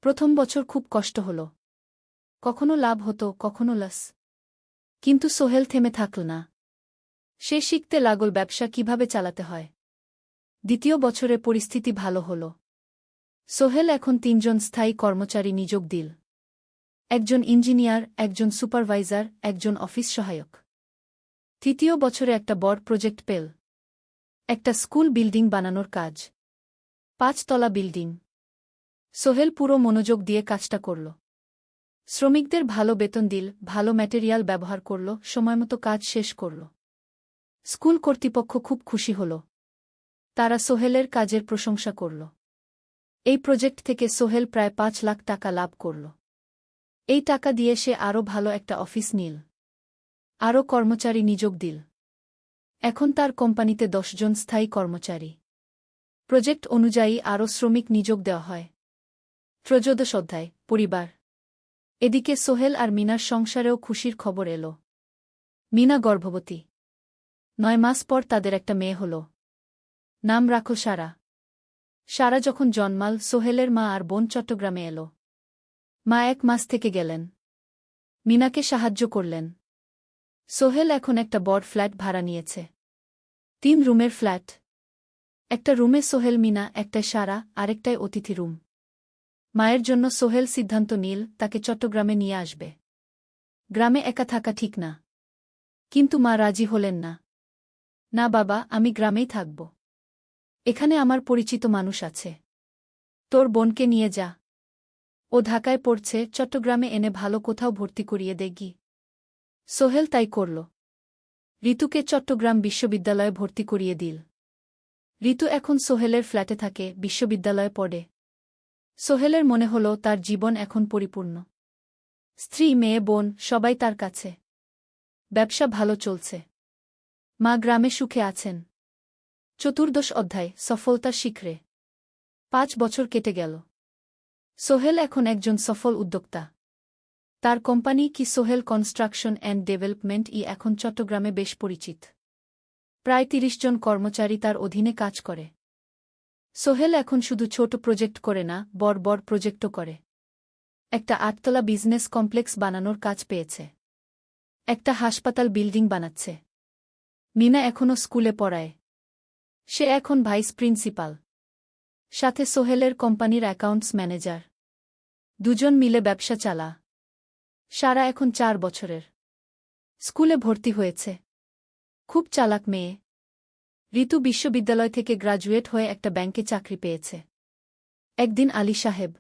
প্রথম বছর খুব কষ্ট হল। কখনো লাভ হতো, কখনো লস। কিন্তু সোহেল থেমে থাকল না। সে শিখতে লাগল ব্যবসা কিভাবে চালাতে হয়। দ্বিতীয় বছরে পরিস্থিতি ভালো হল। সোহেল এখন 3 জন স্থায়ী কর্মচারী নিয়োগ দিল। একজন ইঞ্জিনিয়ার, একজন সুপারভাইজার, একজন অফিস সহায়ক। তৃতীয় বছরে একটা বড় প্রজেক্ট পেল। একটা স্কুল বিল্ডিং বানানোর কাজ। 5 তলা বিল্ডিং। সোহেল পুরো মনোযোগ দিয়ে কাজটা করল। শ্রমিকদের ভালো বেতন দিল, ভালো ম্যাটেরিয়াল ব্যবহার করল, সময়মতো কাজ শেষ করল। স্কুল কর্তৃপক্ষ খুব খুশি হল। তারা সোহেলের কাজের প্রশংসা করল। এই প্রজেক্ট থেকে সোহেল প্রায় 5 লাখ টাকা লাভ করল। এই টাকা দিয়ে সে আরও ভালো একটা অফিস নিল। আরও কর্মচারী নিয়োগ দিল। এখন তার কোম্পানিতে 10 জন স্থায়ী কর্মচারী। প্রজেক্ট অনুযায়ী আরও শ্রমিক নিয়োগ দেওয়া হয়। ত্রয়োদশ অধ্যায়, পরিবার। এদিকে সোহেল আর মিনার সংসারেও খুশির খবর এল। মিনা গর্ভবতী। 9 মাস পর তাদের একটা মেয়ে হল। নাম রাখল সারা। সারা যখন জন্মাল, সোহেলের মা আর বোন চট্টগ্রামে এল। মা 1 মাস থেকে গেলেন। মিনাকে সাহায্য করলেন। সোহেল এখন একটা বড় ফ্ল্যাট ভাড়া নিয়েছে। 3 রুমের ফ্ল্যাট। একটা রুমে সোহেল, মিনা, একটায় সারা, আরেকটায় অতিথি রুম। মায়ের জন্য সোহেল সিদ্ধান্ত নিল তাকে চট্টগ্রামে নিয়ে আসবে। গ্রামে একা থাকা ঠিক না। কিন্তু মা রাজি হলেন না। না বাবা, আমি গ্রামেই থাকব। এখানে আমার পরিচিত মানুষ আছে। তোর বোনকে নিয়ে যা। ও ঢাকায় পড়ছে, চট্টগ্রামে এনে ভালো কোথাও ভর্তি করিয়ে দেগি। সোহেল তাই করল। ঋতুকে চট্টগ্রাম বিশ্ববিদ্যালয়ে ভর্তি করিয়ে দিল। ঋতু এখন সোহেলের ফ্ল্যাটে থাকে, বিশ্ববিদ্যালয়ে পড়ে। সোহেলের মনে হল তার জীবন এখন পরিপূর্ণ। স্ত্রী, মেয়ে, বোন সবাই তার কাছে। ব্যবসা ভালো চলছে। মা গ্রামে সুখে আছেন। চতুর্দশ অধ্যায়, সফলতার শিখরে। 5 বছর কেটে গেল। সোহেল এখন একজন সফল উদ্যোক্তা। তার কোম্পানি কি সোহেল কনস্ট্রাকশন অ্যান্ড ডেভেলপমেন্ট এখন চট্টগ্রামে বেশ পরিচিত। প্রায় 30 জন কর্মচারী তার অধীনে কাজ করে। সোহেল এখন শুধু ছোট প্রজেক্ট করে না, বড় বড় প্রজেক্টও করে। একটা 8 তলা বিজনেস কমপ্লেক্স বানানোর কাজ পেয়েছে। একটা হাসপাতাল বিল্ডিং বানাচ্ছে। মিনা এখনও স্কুলে পড়ায়। সে এখন ভাইস প্রিন্সিপাল। সাথে সোহেলের কোম্পানির অ্যাকাউন্টস ম্যানেজার। 2 জন মিলে ব্যবসা চালা। সারা এখন 4 বছরের। স্কুলে ভর্তি হয়েছে। খুব চালাক মেয়ে। ঋতু বিশ্ববিদ্যালয় থেকে গ্রাজুয়েট হয়ে একটা ব্যাংকে চাকরি পেয়েছে। একদিন আলী সাহেব